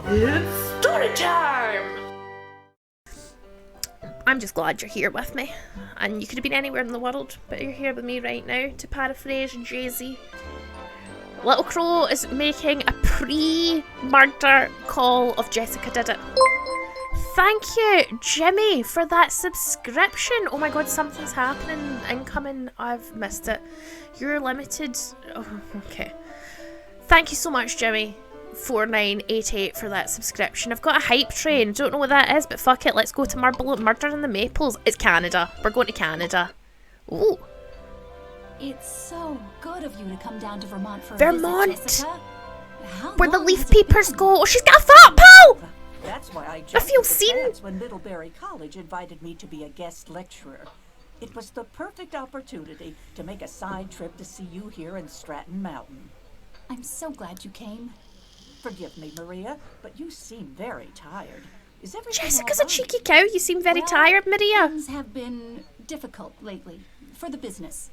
It's story time! I'm just glad you're here with me. And you could have been anywhere in the world, but you're here with me right now, to paraphrase Jay-Z. Little Crow is making a pre-murder call of Jessica Did It. Thank you, Jimmy, for that subscription. Oh my god, something's happening. Incoming. I've missed it. You're limited. Oh, okay. Thank you so much, Jimmy. 4988 for that subscription. I've got a hype train. Don't know what that is, but fuck it. Let's go to Murder in the Maples. It's Canada. We're going to Canada. Ooh. It's so good of you to come down to Vermont for Vermont! a visit, Jessica. Where the leaf peepers go. Oh, she's got a fat pal! That's why I I jumped feel at the seen. chance when Middlebury College invited me to be a guest lecturer. It was the perfect opportunity to make a side trip to see you here in Stratton Mountain. I'm so glad you came. Forgive me, Maria, but you seem very tired. Is everything Jessica's all a right? cheeky cow. You seem very Well, tired, Maria. Things have been difficult lately for the business.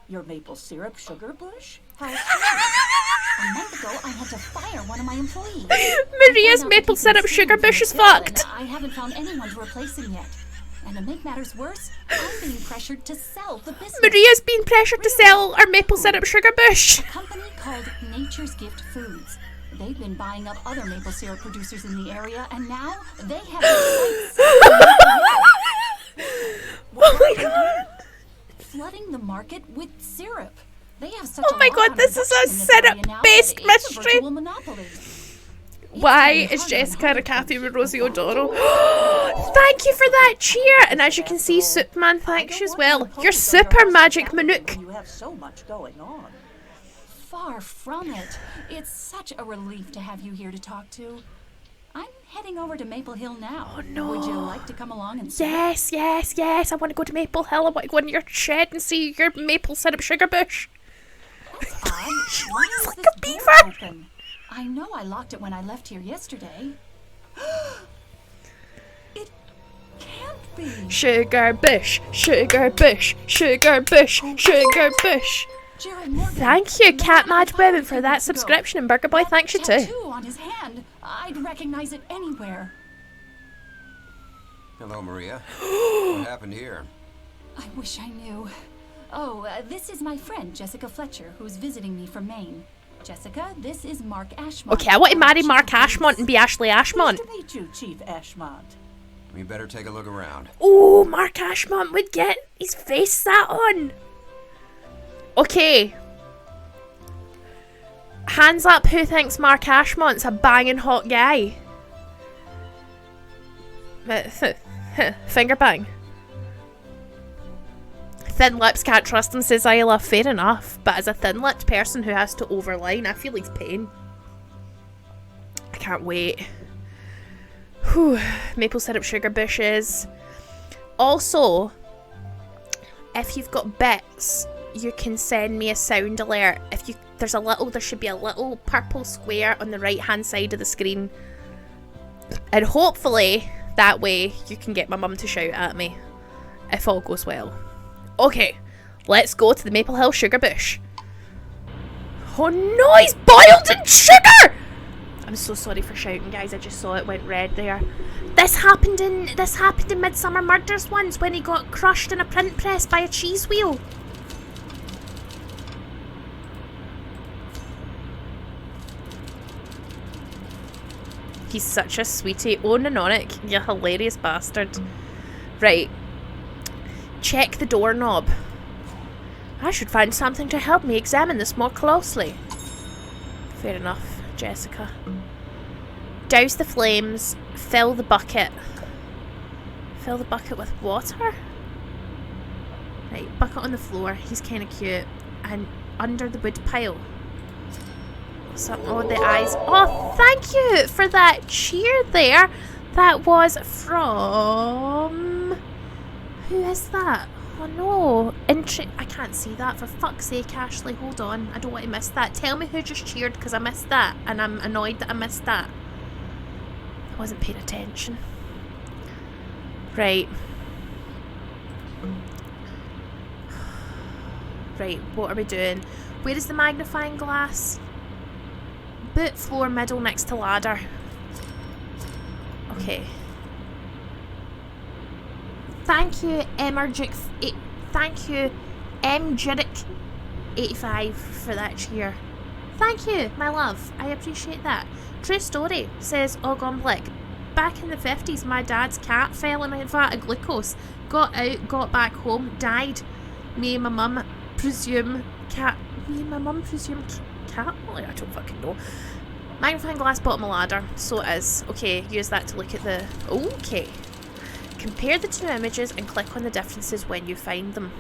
Your maple syrup sugar bush? How A month ago, I had to fire one of my employees. Maria's I found out maple that syrup he'd sugar been bush is stealing from the fucked. till, and I haven't found anyone to replace him yet. And to make matters worse, I'm being pressured to sell the business. Maria's been pressured to sell our maple syrup sugar bush. A company called Nature's Gift Foods. They've been buying up other maple syrup producers in the area, and now they have Oh my god. flooding the market with syrup. They have such Oh my god, this is a setup-based mystery. Why is Jessica at a cafe with Rosie O'Donnell? Thank you for that cheer! And as you can see, Superman thanks you as well. You're super magic Manook. You have so much going on. Far from it. It's such a relief to have you here to talk to. I'm heading over to Maple Hill now. Oh no. Would you like to come along and see? Yes, yes, yes. I want to go to Maple Hill. I want to go in your shed and see your maple syrup sugar bush. That's odd. Why is like this a door beaver. open? I know I locked it when I left here yesterday. It can't be. Sugar bush, sugar bush, sugar bush, sugar bush. Jared Morgan. Thank you, the Cat man I Mad fired Women, a for few that weeks ago. subscription. And Burger Boy That thanks you too. tattoo on his hand. I'd recognize it anywhere. Hello, Maria. What happened here? I wish I knew. Oh, this is my friend, Jessica Fletcher, who's visiting me from Maine. Jessica, this is Mark Ashmont. Okay, I want to marry Chief Mark of Police. Ashmont and be Ashley Ashmont. Nice to meet you, Chief Ashmont. We better take a look around. Oh, Mark Ashmont would get his face sat on. Okay. Hands up who thinks Mark Ashmont's a banging hot guy. Finger bang. Thin lips, can't trust him, says Isla. Fair enough. But as a thin-lipped person who has to overline, I feel he's pain. I can't wait. Whew. Maple syrup sugar bushes. Also, if you've got bits, you can send me a sound alert. If you there should be a little purple square on the right hand side of the screen. And hopefully that way you can get my mum to shout at me. If all goes well. Okay, let's go to the Maple Hill sugar bush. Oh no, he's boiled in sugar! I'm so sorry for shouting, guys. I just saw it went red there. This happened in Midsummer Murders once when he got crushed in a print press by a cheese wheel. He's such a sweetie. Oh, Nanonic, you hilarious bastard. Right. Check the doorknob. I should find something to help me examine this more closely. Fair enough, Jessica. Douse the flames. Fill the bucket. Fill the bucket with water? Right, bucket on the floor. He's kind of cute. And under the wood pile. Something on the eyes. Oh, thank you for that cheer there. That was from... Who is that? Oh no. I can't see that. For fuck's sake, Ashley. Hold on. I don't want to miss that. Tell me who just cheered, because I missed that. And I'm annoyed that I missed that. I wasn't paying attention. Right. Right, what are we doing? Where is the magnifying glass? Boot, floor, middle, next to ladder. Okay. Thank you, thank you, Mjerick85 for that cheer. Thank you, my love. I appreciate that. True story, says Ogomblick. Back in the 50s, my dad's cat fell in a vat of glucose. Got out, got back home, died. Me and my mum presume cat. Cat? Well, I don't fucking know. Magnifying glass bottom of ladder. So it is. Okay, use that to look at the... Okay. Compare the two images and click on the differences when you find them.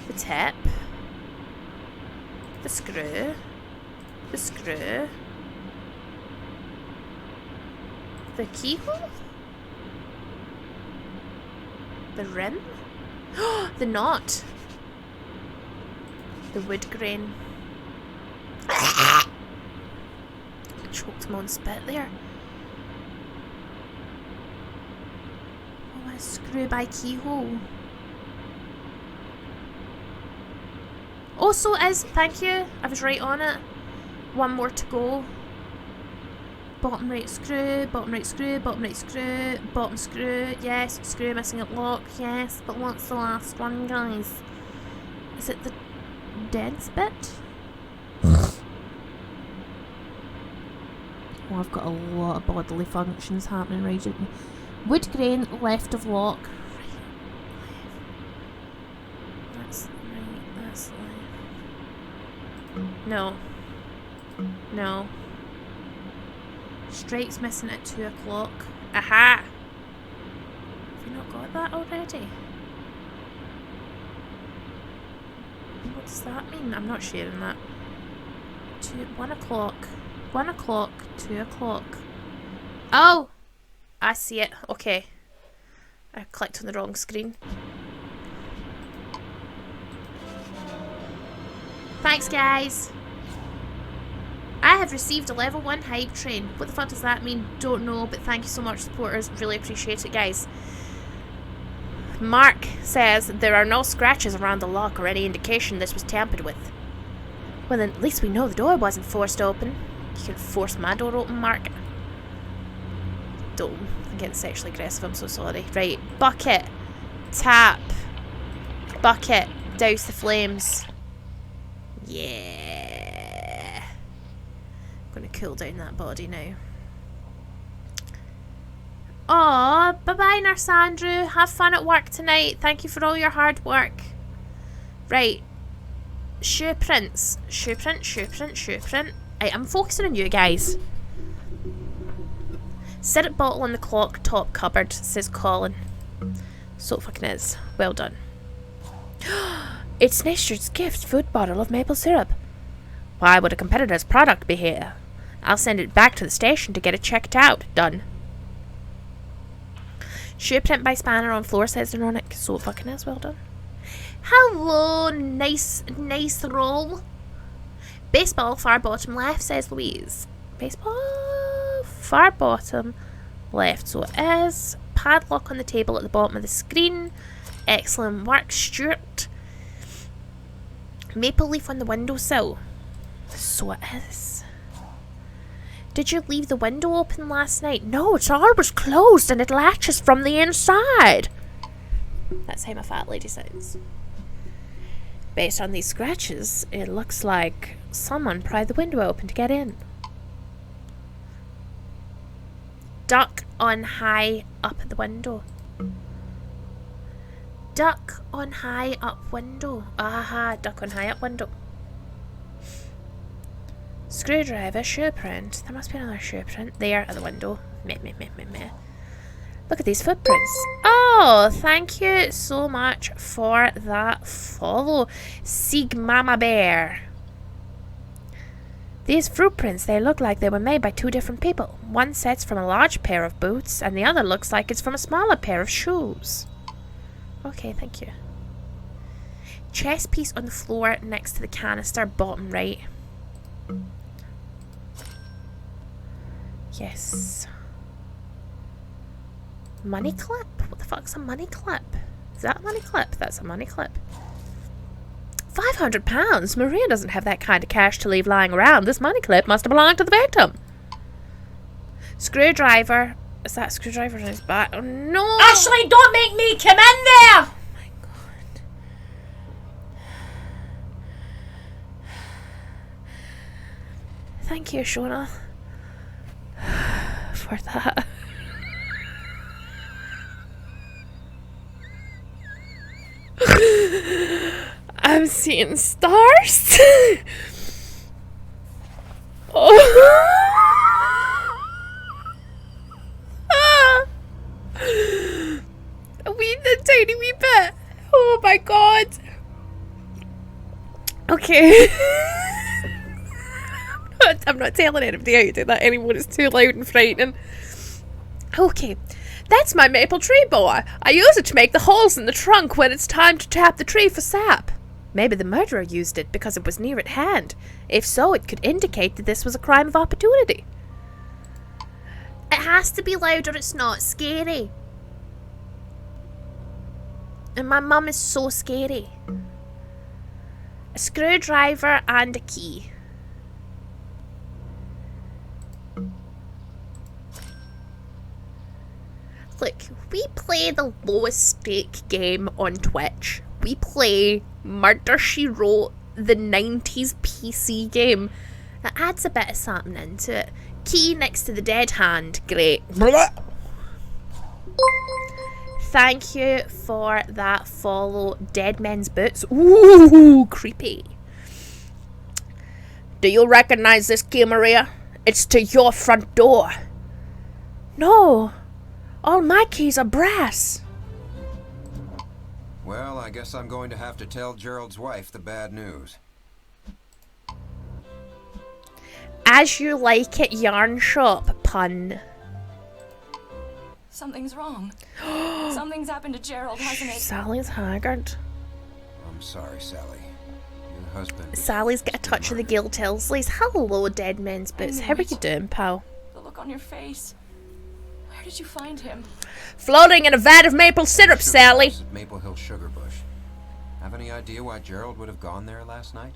The tip. The screw. The screw. The keyhole? The rim? The knot. The wood grain. I choked him on spit there. Oh, a screw by keyhole. Also is, thank you. I was right on it. One more to go. Bottom right screw, bottom right screw, bottom right screw, bottom screw, yes, screw missing at lock, yes, but what's the last one, guys? Is it the dense bit? Oh, I've got a lot of bodily functions happening right at me. Wood grain, left of lock. Right, that's right, that's left. No. No. Strike's missing at 2 o'clock. Aha! Have you not got that already? What does that mean? I'm not sharing that. 1 o'clock. 1 o'clock, 2 o'clock. Oh! I see it. Okay. I clicked on the wrong screen. Thanks, guys! I have received a level 1 hype train. What the fuck does that mean? Don't know, but thank you so much, supporters. Really appreciate it, guys. Mark says there are no scratches around the lock or any indication this was tampered with. Well, then at least we know the door wasn't forced open. You can force my door open, Mark. Don't. I'm getting sexually aggressive, I'm so sorry. Right, bucket. Tap. Bucket. Douse the flames. Yeah. I'm gonna cool down that body now. Aw, bye-bye, Nurse Andrew. Have fun at work tonight. Thank you for all your hard work. Right. Shoe prints. Shoe print, shoe print, shoe print. Right, I'm focusing on you guys. Syrup bottle on the clock top cupboard, says Colin. So it fucking is. Well done. It's Nature's Gift food bottle of maple syrup. Why would a competitor's product be here? I'll send it back to the station to get it checked out. Done. Shoe print by spanner on floor, says Ironic. So it fucking is. Well done. Hello, nice roll. Baseball, far bottom left, says Louise. Baseball, far bottom left. So it is. Padlock on the table at the bottom of the screen. Excellent work, Stuart. Maple leaf on the windowsill. So it is. Did you leave the window open last night? No, it's always closed and it latches from the inside. That's how my fat lady sounds. Based on these scratches, it looks like someone pried the window open to get in. Duck on high up at the window. Duck on high up window. Aha, duck on high up window. Screwdriver, shoe print. There must be another shoe print there at the window. Meh, meh, meh, meh, meh. Look at these footprints. Oh, thank you so much for that follow, Sigmama Bear. These footprints, they look like they were made by two different people. One sets from a large pair of boots, and the other looks like it's from a smaller pair of shoes. Okay, thank you. Chess piece on the floor next to the canister, bottom right. Yes. Money clip? What the fuck's a money clip? Is that a money clip? That's a money clip. £500? Maria doesn't have that kind of cash to leave lying around. This money clip must have belonged to the victim. Screwdriver Is that screwdriver in his back? Oh no! Ashley, don't make me come in there! Oh my god. Thank you, Shona. For that. I'm seeing stars. Oh. A tiny wee bit. Oh my god. Okay. I'm not telling anybody how to do that anymore. It's too loud and frightening. Okay. That's my maple tree boa. I use it to make the holes in the trunk when it's time to tap the tree for sap. Maybe the murderer used it because it was near at hand. If so, it could indicate that this was a crime of opportunity. It has to be loud or it's not scary. And my mum is so scary. A screwdriver and a key. Look, we play the lowest stake game on Twitch. We play Murder, She Wrote, the 90s PC game. That adds a bit of something into it. Key next to the dead hand. Great. Thank you for that follow. Dead Men's Boots. Ooh, creepy. Do you recognize this key, Maria? It's to your front door. No. All my keys are brass. Well, I guess I'm going to have to tell Gerald's wife the bad news. As you like it, yarn shop pun. Something's wrong. Something's happened to Gerald, hasn't it? Sally's haggard. I'm sorry, Sally. Your husband... Sally's got a touch of the Gil Tilsley's. Hello, Dead Men's Boots. How are you doing, pal? The look on your face. Where did you find him? Floating in a vat of maple syrup, Sally. At Maple Hill Sugar Bush. Have any idea why Gerald would have gone there last night?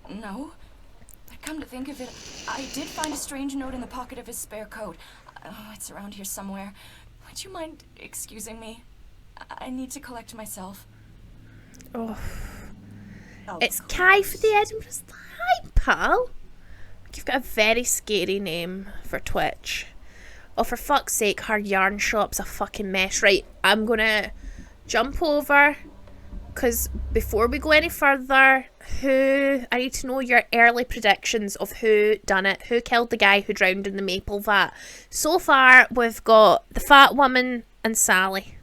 No. But come to think of it, I did find a strange note in the pocket of his spare coat. Oh, it's around here somewhere. Would you mind excusing me? I need to collect myself. Oh. It's Kai for the Edinburgh. Hi, pal. You've got a very scary name for Twitch. Oh, for fuck's sake, her yarn shop's a fucking mess. Right, I'm gonna jump over, because before we go any further, I need to know your early predictions of who done it, who killed the guy who drowned in the maple vat. So far, we've got the fat woman and Sally.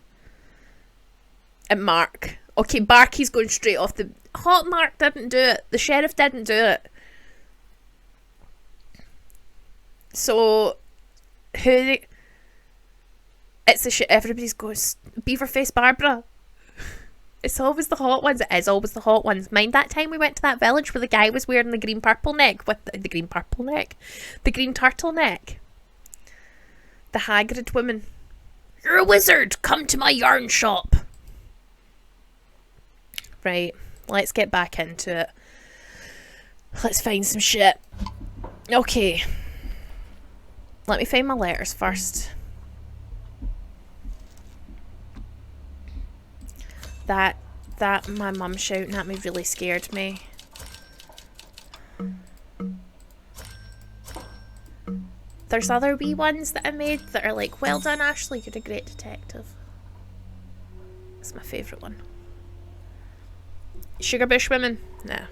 And Mark. Okay, Barky's going straight off the... Hot Mark didn't do it. The sheriff didn't do it. So... Who... It's the everybody's going... Beaverface Barbara. It's always the hot ones. It is always the hot ones. Mind that time we went to that village where the guy was wearing the green purple neck with the green turtleneck. The Hagrid woman. You're a wizard. Come to my yarn shop. Right. Let's get back into it. Let's find some shit. Okay. Let me find my letters first. That my mum shouting at me really scared me. There's other wee ones that I made that are like, well done, Ashley, you're a great detective. That's my favourite one. Sugar Bush Women? Nah.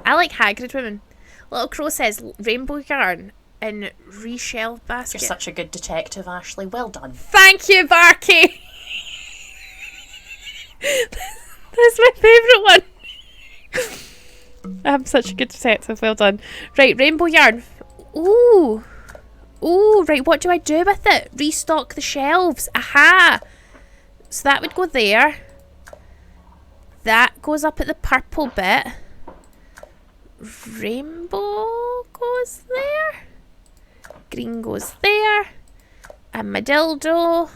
I like Hagrid Women. Little Crow says rainbow yarn in reshelved basket. You're such a good detective, Ashley. Well done. Thank you, Barky! That's my favourite one. I'm such a good detective. Well done. Right, rainbow yarn. Ooh. Ooh, right, what do I do with it? Restock the shelves. Aha! So that would go there. That goes up at the purple bit. Rainbow goes there. Green goes there. And my dildo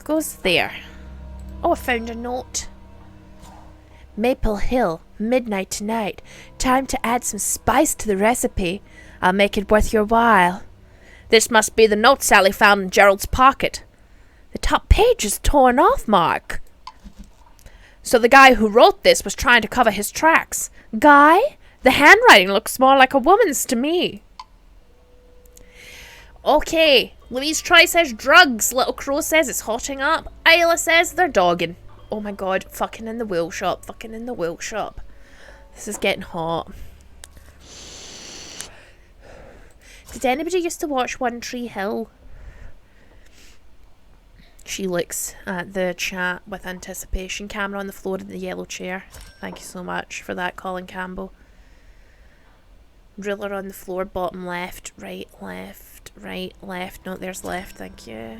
goes there. Oh, I found a note. Maple Hill, Midnight tonight. Time to add some spice to the recipe. I'll make it worth your while. This must be the note Sally found in Gerald's pocket. The top page is torn off, Mark. So the guy who wrote this was trying to cover his tracks. Guy? The handwriting looks more like a woman's to me. Okay, Louise Troy says drugs. Little Crow says it's hotting up. Isla says they're dogging. Oh my god, fucking in the wool shop. Fucking in the wool shop. This is getting hot. Did anybody used to watch One Tree Hill? She looks at the chat with anticipation. Camera on the floor in the yellow chair. Thank you so much for that, Colin Campbell. Ruler on the floor, bottom left, right, left. No, there's left, thank you.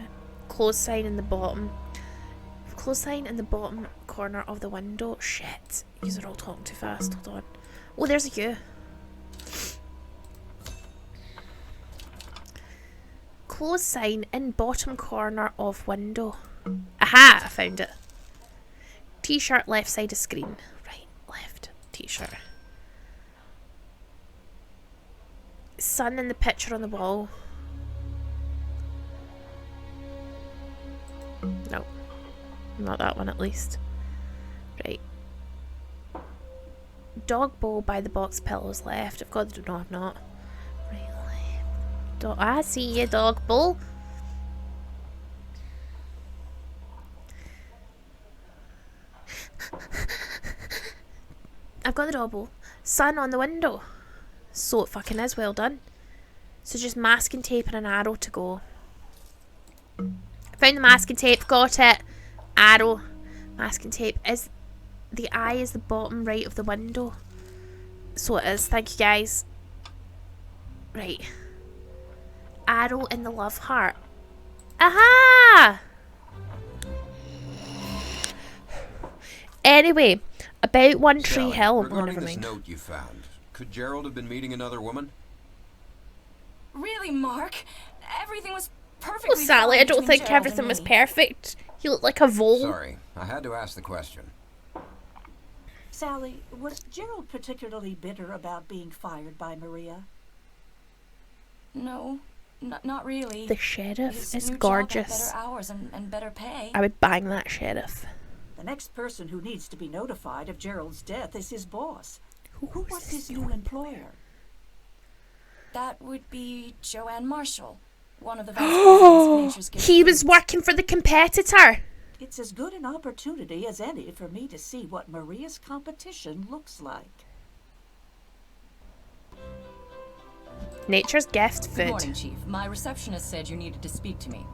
Close sign in the bottom. Close sign in the bottom corner of the window. Shit. These are all talking too fast. Hold on. Oh, there's a U. Close sign in bottom corner of window. Aha! I found it. T-shirt left side of screen. Right, left. T-shirt. Sun in the picture on the wall. No. Not that one at least. Right. Dog bowl by the box pillows left. I've got the... No, I've not. Right, left. Dog... I see you, dog bowl. I've got the dog bowl. Sun on the window. So it fucking is, well done. So just masking tape and an arrow to go. Found the masking tape, got it. Arrow. Masking tape. Is the eye is the bottom right of the window. So it is, thank you guys. Right. Arrow in the love heart. Aha! Anyway, about One Tree Hill. Regarding Never this mind. note you found, could Gerald have been meeting another woman? Really, Mark? Everything was perfectly Well, Sally, fine I don't between think Gerald and everything was me. perfect. You look like a vole. Sorry, I had to ask the question. Sally, was Gerald particularly bitter about being fired by Maria? No, not really. The sheriff His is new job had gorgeous. better hours and better pay. I would bang that sheriff. The next person who needs to be notified of Gerald's death is his boss. Who Who's was this his new employer? That would be Joanne Marshall, one of the vice presidents of Nature's Gift He was Foods. working for the competitor. It's as good an opportunity as any for me to see what Maria's competition looks like. Nature's Gift Good Food. morning, Chief. My receptionist said you needed to speak to me.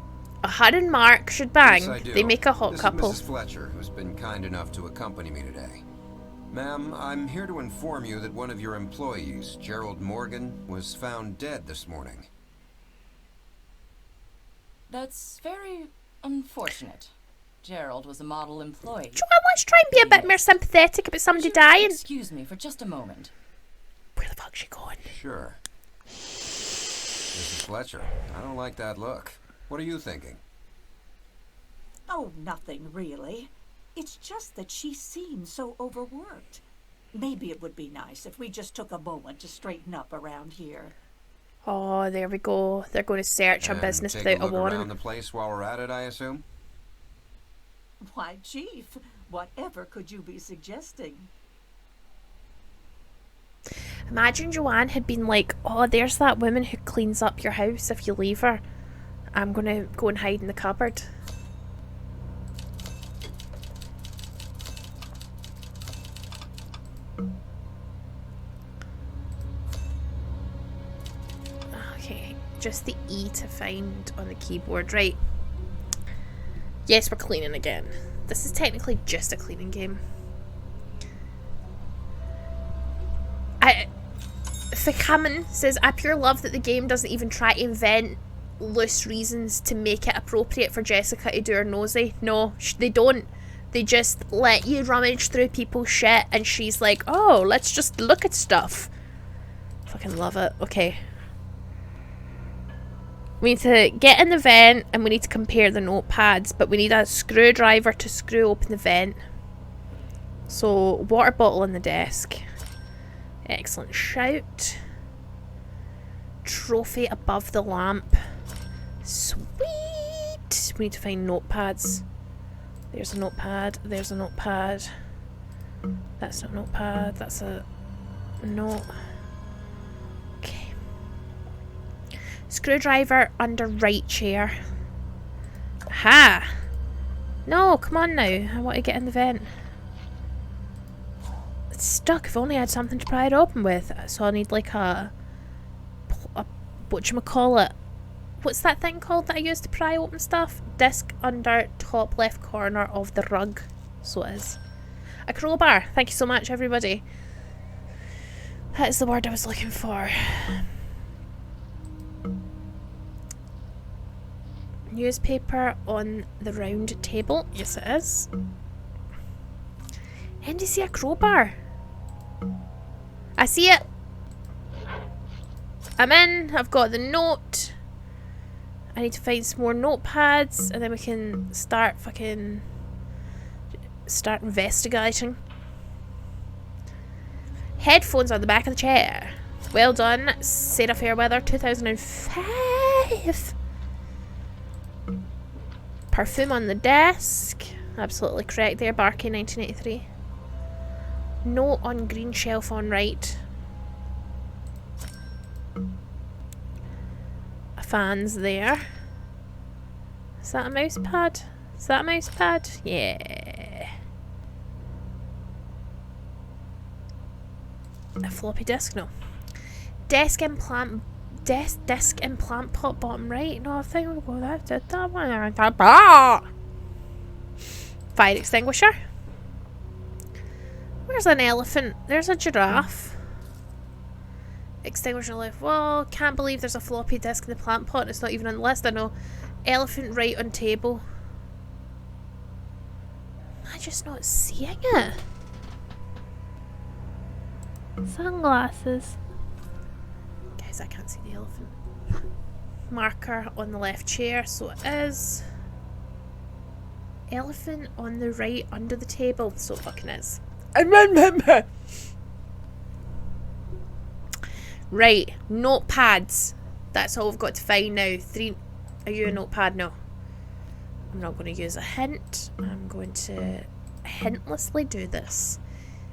Her and Mark should bang. Yes, I do. They make a hot This couple. is Mrs. Fletcher, who's been kind enough to accompany me today. Ma'am, I'm here to inform you that one of your employees, Gerald Morgan, was found dead this morning. That's very unfortunate. Gerald was a model employee. Joanne, let's try and be a bit more sympathetic about somebody Would you dying. Excuse me for just a moment. Where the fuck's she going? Sure. Mrs. Fletcher, I don't like that look. What are you thinking? Oh, nothing really. It's just that she seems so overworked. Maybe it would be nice if we just took a moment to straighten up around here. Oh, there we go. They're going to search her And business take without a look around warrant. the place while we're at it, I assume? Why, Chief, whatever could you be suggesting? Imagine Joanne had been like, oh, there's that woman who cleans up your house if you leave her. I'm going to go and hide in the cupboard. Okay, just the E to find on the keyboard. Right. Yes, we're cleaning again. This is technically just a cleaning game. Fikaman says, I pure love that the game doesn't even try to invent loose reasons to make it appropriate for Jessica to do her nosy. No, they don't. They just let you rummage through people's shit and she's like, oh, let's just look at stuff. Fucking love it. Okay. We need to get in the vent and we need to compare the notepads, but we need a screwdriver to screw open the vent. So, water bottle on the desk. Excellent shout. Trophy above the lamp. Sweet! We need to find notepads. There's a notepad. There's a notepad. That's not a notepad. That's a note. Okay. Screwdriver under right chair. Aha! No, come on now. I want to get in the vent. It's stuck. If only I had something to pry it open with. So I need like a whatchamacallit. What's that thing called that I use to pry open stuff? Disc under top left corner of the rug. So it is. A crowbar. Thank you so much, everybody. That is the word I was looking for. Newspaper on the round table. Yes, it is. And do you see a crowbar? I see it. I'm in. I've got the note. I need to find some more notepads, and then we can start investigating. Headphones on the back of the chair. Well done. Sarah Fairweather, 2005. Perfume on the desk. Absolutely correct there. Barkey, 1983. Note on green shelf on right. A fan's there. Is that a mouse pad? Is that a mouse pad? Yeah. A floppy disk? No. Disc implant pot bottom right. No, I think we'll go that one. Fire extinguisher. Where's an elephant? There's a giraffe. Extinguisher left. Well, can't believe there's a floppy disk in the plant pot. It's not even on the list. I know. Elephant right on table. Am I just not seeing it? Sunglasses. Guys, I can't see the elephant. Marker on the left chair, so it is. Elephant on the right under the table, so it fucking is. Right, notepads. That's all we've got to find now. 3. Are you a notepad? No. I'm not going to use a hint. I'm going to hintlessly do this.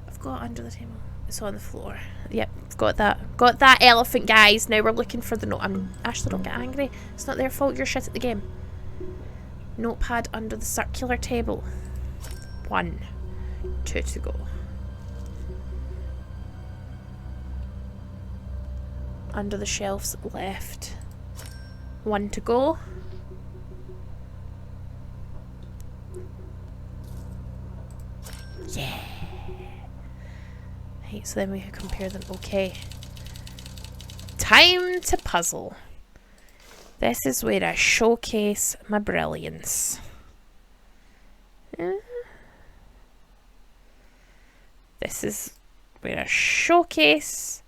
I've got under the table. It's on the floor. Yep, I've got that. Got that elephant, guys. Now we're looking for the note. Ashley, don't get angry. It's not their fault. You're shit at the game. Notepad under the circular table. 1. 2 to go. Under the shelves left. 1 to go. Yeah. Right, so then we can compare them. Okay. Time to puzzle. This is where I showcase my brilliance. This is where I showcase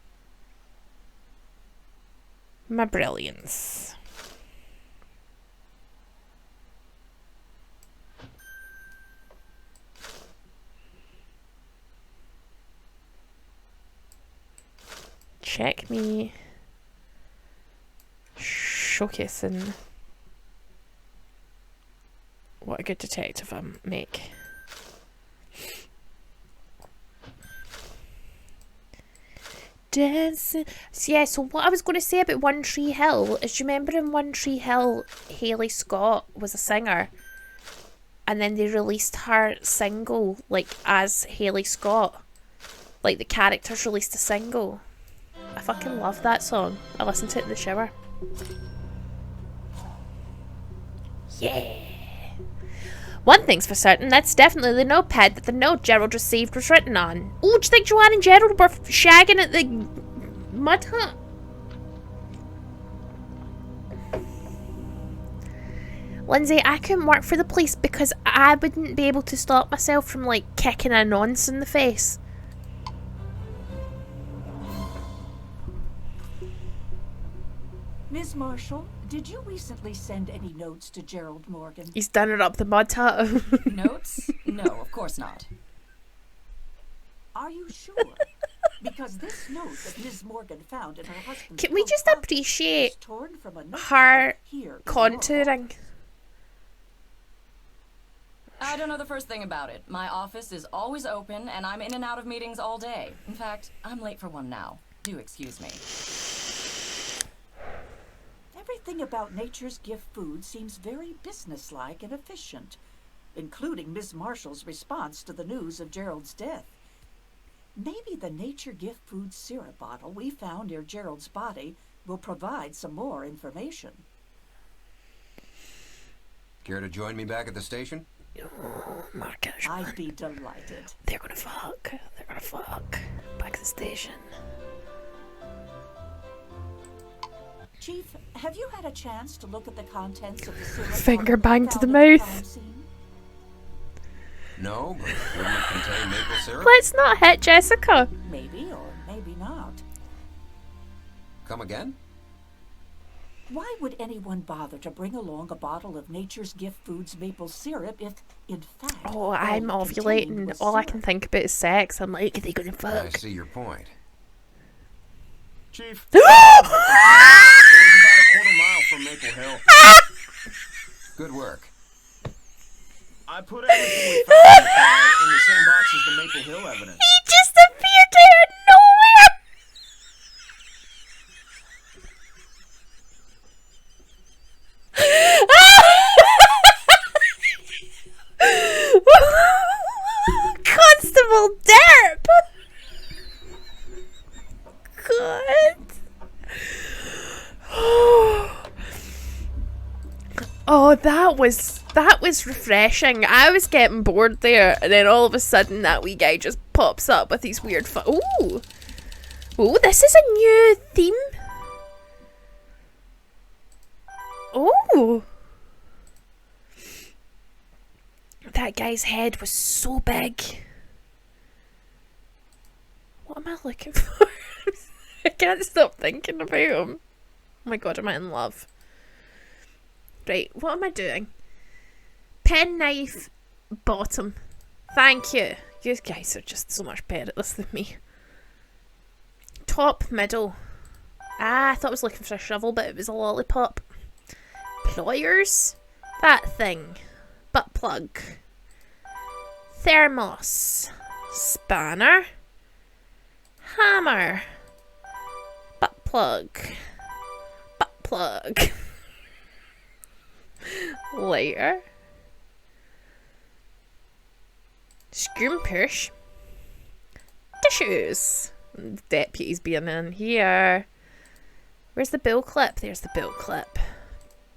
my brilliance. Check me showcasing what a good detective I make. Dancing. So yeah, so what I was going to say about One Tree Hill is, you remember in One Tree Hill, Hayley Scott was a singer, and then they released her single like as Hayley Scott, like the characters released a single. I fucking love that song. I listened to it in the shower. Yeah. One thing's for certain, that's definitely the notepad that the note Gerald received was written on. Oh, do you think Joanne and Gerald were shagging at the mud hut? Lindsay, I couldn't work for the police because I wouldn't be able to stop myself from, like, kicking a nonce in the face. Ms. Marshall, did you recently send any notes to Gerald Morgan? He's done it up the mud hut. Notes? No, of course not. Are you sure? Because this note that Ms. Morgan found in her husband's Can we coat just pocket appreciate was torn from a note her here in contouring? I don't know the first thing about it. My office is always open, and I'm in and out of meetings all day. In fact, I'm late for one now. Do excuse me. Everything about Nature's Gift food seems very businesslike and efficient, including Miss Marshall's response to the news of Gerald's death. Maybe the Nature Gift food syrup bottle we found near Gerald's body will provide some more information. Care to join me back at the station? Oh, more casual. I'd be delighted. They're gonna fuck. They're gonna fuck. Back at the station. Chief, have you had a chance to look at the contents of the syrup Finger bottle bang to the found at mouth. crime scene? No, but wouldn't it contain maple syrup? Let's not hit Jessica. Maybe or maybe not. Come again? Why would anyone bother to bring along a bottle of Nature's Gift Foods maple syrup if, in fact, Oh, I'm all it contained ovulating. was All I syrup? can think about is sex. I'm like, are they gonna I fuck? see your point. Chief, Oh! it was about a quarter mile from Maple Hill. Good work. I put everything we found in the same box as the Maple Hill evidence. He just appeared out of nowhere. Constable Derp. God. Oh, that was refreshing. I was getting bored there, and then all of a sudden that wee guy just pops up with these weird ooh. Ooh, this is a new theme. Ooh. That guy's head was so big. What am I looking for? I can't stop thinking about him. Oh my god, am I in love? Right, what am I doing? Pen, knife, bottom. Thank you. You guys are just so much better at this than me. Top, middle. Ah, I thought I was looking for a shovel, but it was a lollipop. Pliers. That thing. Butt plug. Thermos. Spanner. Hammer. Butt plug. Butt plug. Lighter. Screw and push. Tissues. Deputies being in here. Where's the bill clip? There's the bill clip.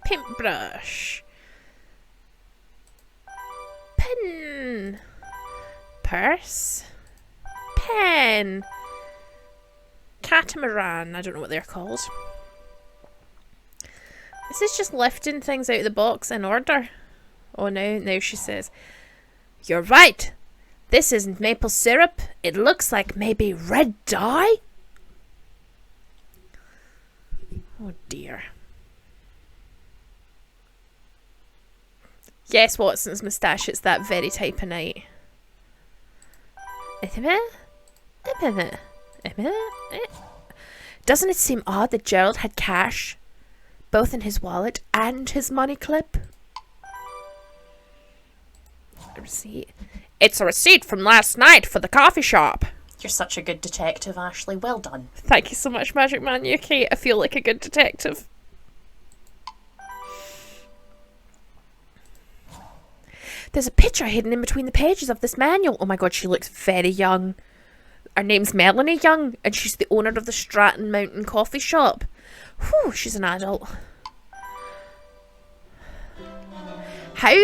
Paintbrush. Pin. Purse. Pen. Catamaran. I don't know what they're called. This is just lifting things out of the box in order. Oh, now she says, "You're right. This isn't maple syrup. It looks like maybe red dye." Oh dear. Yes, Watson's moustache. It's that very type of night. Doesn't it seem odd that Gerald had cash, both in his wallet and his money clip? A receipt. It's a receipt from last night for the coffee shop. You're such a good detective, Ashley. Well done. Thank you so much, Magic Man UK. I feel like a good detective. There's a picture hidden in between the pages of this manual. Oh my god, she looks very young. Her name's Melanie Young, and she's the owner of the Stratton Mountain Coffee Shop. Whew, she's an adult. How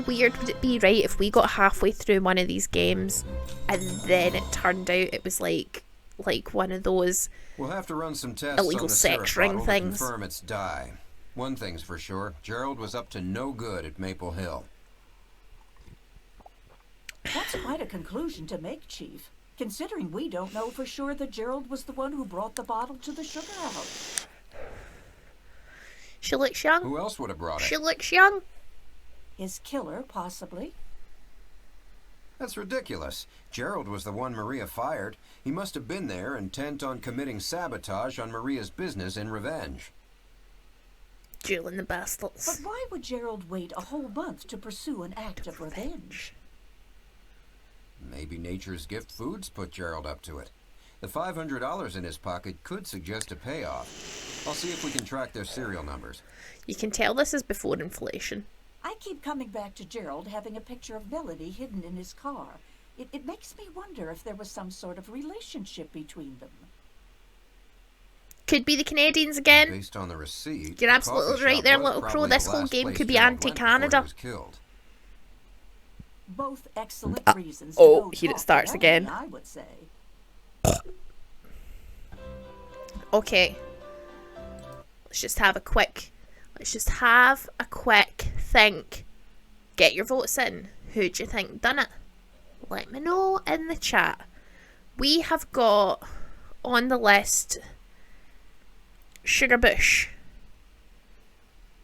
weird would it be, right, if we got halfway through one of these games and then it turned out it was like one of those We'll have to run some tests illegal on the sex syrup ring bottle things. to confirm its dye. One thing's for sure, Gerald was up to no good at Maple Hill. That's quite a conclusion to make, Chief, considering we don't know for sure that Gerald was the one who brought the bottle to the sugar house. She looks young. Who else would have brought it? She looks young. His killer, possibly. That's ridiculous. Gerald was the one Maria fired. He must have been there, intent on committing sabotage on Maria's business in revenge. Dueling the bastards. But why would Gerald wait a whole month to pursue an act of revenge? Maybe Nature's Gift Foods put Gerald up to it. The $500 in his pocket could suggest a payoff. I'll see if we can track their serial numbers. You can tell this is before inflation. I keep coming back to Gerald having a picture of Melody hidden in his car. It makes me wonder if there was some sort of relationship between them. Could be the Canadians again. Based on the receipt, You're absolutely right there, Little Crow. This whole game could be anti-Canada. Both excellent reasons. Oh, to go here it talk starts to again. Melanie, I would say. Okay. Let's just have a quick think. Get your votes in. Who do you think done it? Let me know in the chat. We have got on the list Sugar Bush,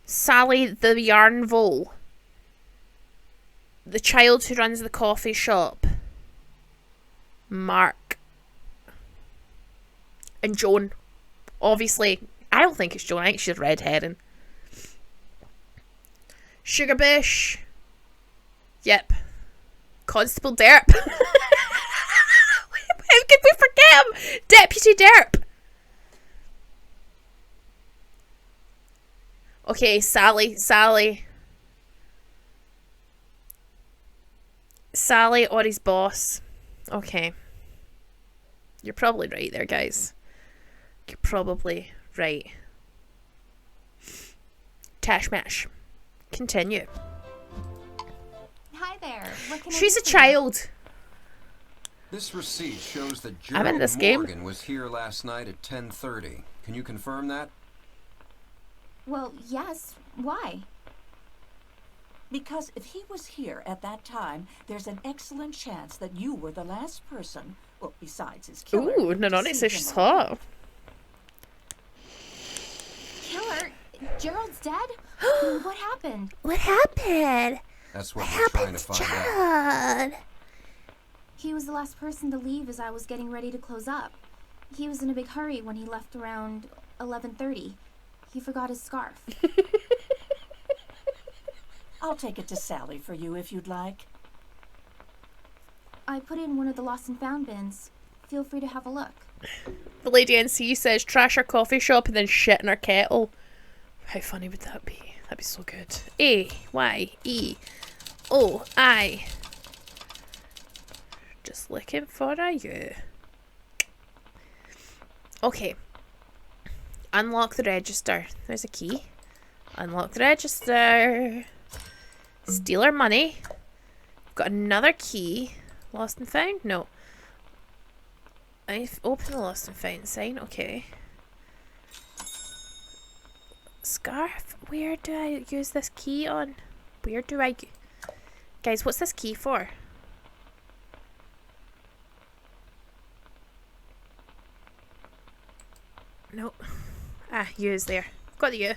Sally the Yarn Vole, the child who runs the coffee shop, Mark, and Joan. Obviously, I don't think it's Joan. I think she's red herring. Sugar Bush. Yep. Constable Derp. How could we forget him? Deputy Derp. Okay, Sally, or his boss. Okay. You're probably right there, guys. You're probably right. Tash mash. Continue. Hi there. What can She's I a do for you? child. This receipt shows that I'm in Gerald this game. Morgan was here last night at 10:30. Can you confirm that? Well, yes. Why? Because if he was here at that time, there's an excellent chance that you were the last person, well, besides his killer. Ooh, to Nanoni see says him she's alive. hot. Killer? Gerald's dead? What happened? What happened? That's what we're trying to find out. He was the last person to leave as I was getting ready to close up. He was in a big hurry when he left around 11:30. He forgot his scarf. I'll take it to Sally for you if you'd like. I put it in one of the lost and found bins. Feel free to have a look. The lady NC says trash our coffee shop and then shit in our kettle. How funny would that be? That'd be so good. A-Y-E-O-I. Just looking for a you. Okay. Unlock the register. There's a key. Unlock the register. Steal our money. Got another key. Lost and found? No. I've opened the lost and found sign. Okay. Scarf. Where do I use this key on? Where do I... Guys, what's this key for? No. Ah, U is there. Got the U.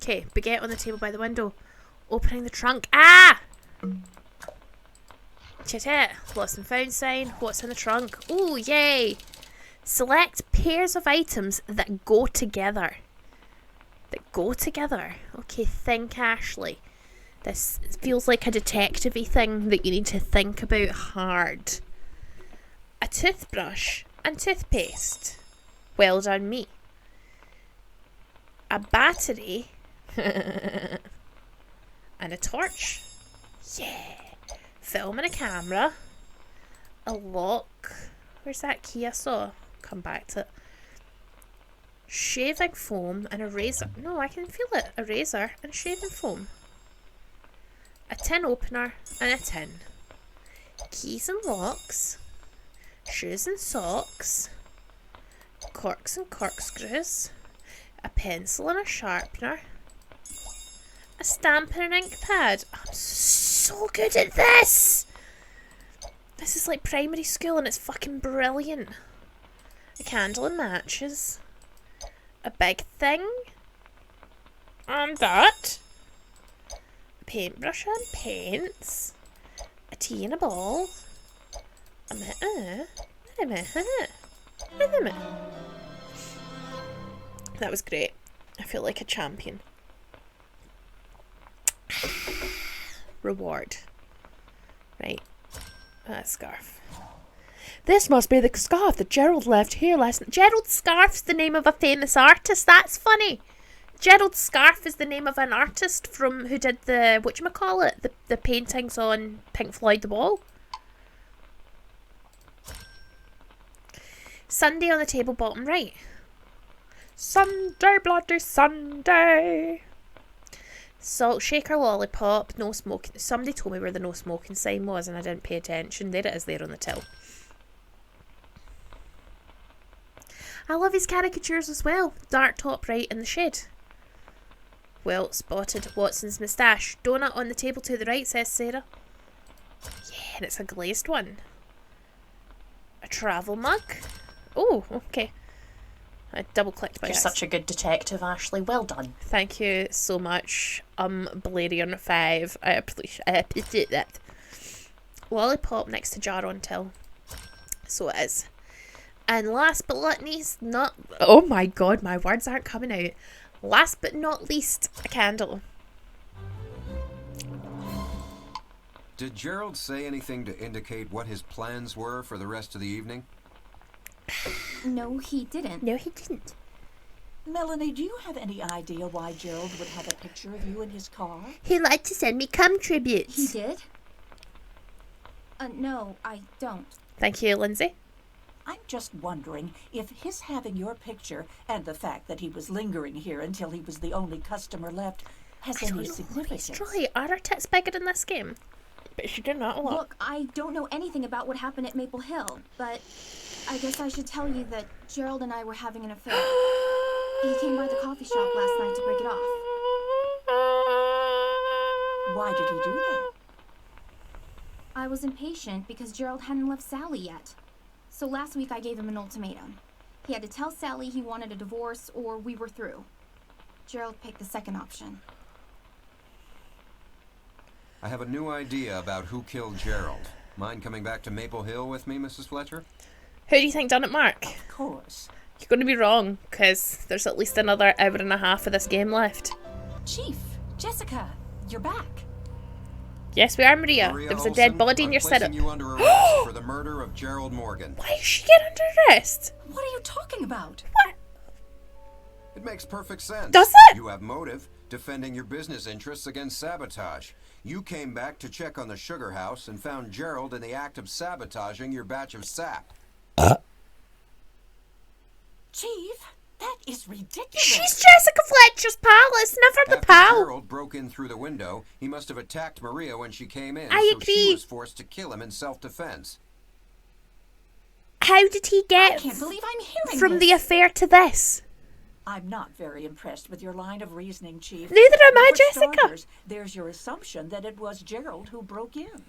Okay, baguette on the table by the window. Opening the trunk. Ah! Chit-it. Lost and found sign. What's in the trunk? Ooh, yay! Select pairs of items that go together. That go together. Okay, think, Ashley. This feels like a detective-y thing that you need to think about hard. A toothbrush and toothpaste. Well done, me. A battery and a torch. Yeah. Film and a camera. A lock. Where's that key I saw? Come back to it. Shaving foam and a razor. No, I can feel it. A razor and shaving foam. A tin opener and a tin. Keys and locks. Shoes and socks. Corks and corkscrews. A pencil and a sharpener. A stamp and an ink pad. I'm so good at this! This is like primary school and it's fucking brilliant. A candle and matches. A big thing. And that. A paintbrush and paints. tea and a ball. That was great. I feel like a champion. Reward. Right. Scarf. This must be the scarf that Gerald left here last night. Gerald Scarf's the name of a famous artist. That's funny. Gerald Scarf is the name of an artist from who did the whatchamacallit, the paintings on Pink Floyd The Wall. Sunday on the table bottom right. Sunday, bloody Sunday. Salt shaker lollipop, no smoking. Somebody told me where the no smoking sign was and I didn't pay attention. There it is there on the till. I love his caricatures as well. Dark top right in the shed. Well spotted. Watson's moustache. Donut on the table to the right, says Sarah. Yeah, and it's a glazed one. A travel mug. Oh, okay. I double clicked by You're accident. such a good detective, Ashley. Well done. Thank you so much, Blarian5. I appreciate that. Lollipop next to jar on till. So it is. And last but not least, oh my god, my words aren't coming out. Last but not least, a candle. Did Gerald say anything to indicate what his plans were for the rest of the evening? No, he didn't. No, he didn't. Melanie, do you have any idea why Gerald would have a picture of you in his car? He liked to send me cum tributes. He did? No, I don't. Thank you, Lindsay. I'm just wondering if his having your picture and the fact that he was lingering here until he was the only customer left has any significance. Storrie, are her tits bigger in this game? But she did not a lot. Look, I don't know anything about what happened at Maple Hill, but I guess I should tell you that Gerald and I were having an affair. He came by the coffee shop last night to break it off. Why did he do that? I was impatient because Gerald hadn't left Sally yet. So last week I gave him an ultimatum. He had to tell Sally he wanted a divorce or we were through. Gerald picked the second option. I have a new idea about who killed Gerald. Mind coming back to Maple Hill with me, Mrs. Fletcher? Who do you think done it, Mark? Of course. You're going to be wrong, because there's at least another hour and a half of this game left. Chief, Jessica, you're back. Yes, we are, Maria. There was a dead body in your setup. You under arrest for the murder of Gerald Morgan. Why is she getting under arrest? What are you talking about? What? It makes perfect sense. Does it? You have motive, defending your business interests against sabotage. You came back to check on the sugar house and found Gerald in the act of sabotaging your batch of sap. Chief, that is ridiculous. She's Jessica Fletcher's pal. It's never the After pal. Gerald broke in through the window, he must have attacked Maria when she came in, I so agree. she was forced to kill him in self-defense. How did he I get can't believe I'm hearing from this. the affair to this? I'm not very impressed with your line of reasoning, Chief. Neither am I, For Jessica. starters, there's your assumption that it was Gerald who broke in.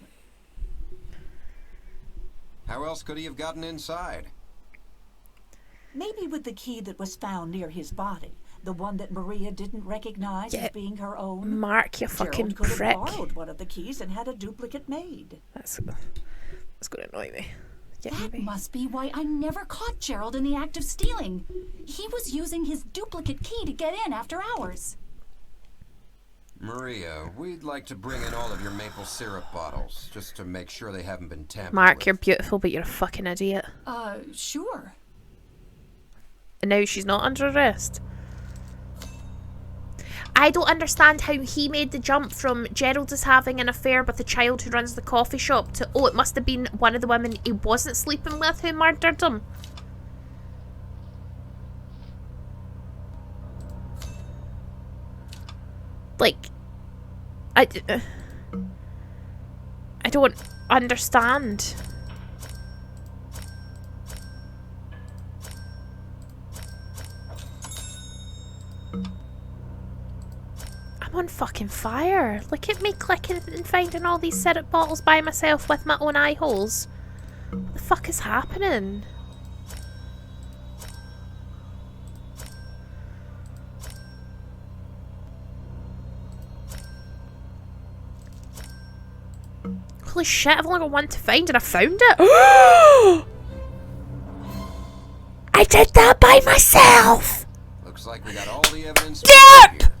How else could he have gotten inside? Maybe with the key that was found near his body, the one that Maria didn't recognize Yeah. as being her own. Mark, you fucking Gerald could have prick. borrowed one of the keys and had a duplicate made. That's going to annoy me. Yeah, That maybe. must be why I never caught Gerald in the act of stealing. He was using his duplicate key to get in after hours. Maria, we'd like to bring in all of your maple syrup bottles, just to make sure they haven't been tampered Mark, with. you're beautiful, but you're a fucking idiot. Sure. And now she's not under arrest. I don't understand how he made the jump from Gerald is having an affair with the child who runs the coffee shop to, oh, it must have been one of the women he wasn't sleeping with who murdered him. Like, I don't understand. I'm on fucking fire. Look at me clicking and finding all these syrup bottles by myself with my own eye holes. What the fuck is happening? Holy shit, I've only got one to find and I found it. I did that by myself! Looks like we got all the evidence. Derp! Here.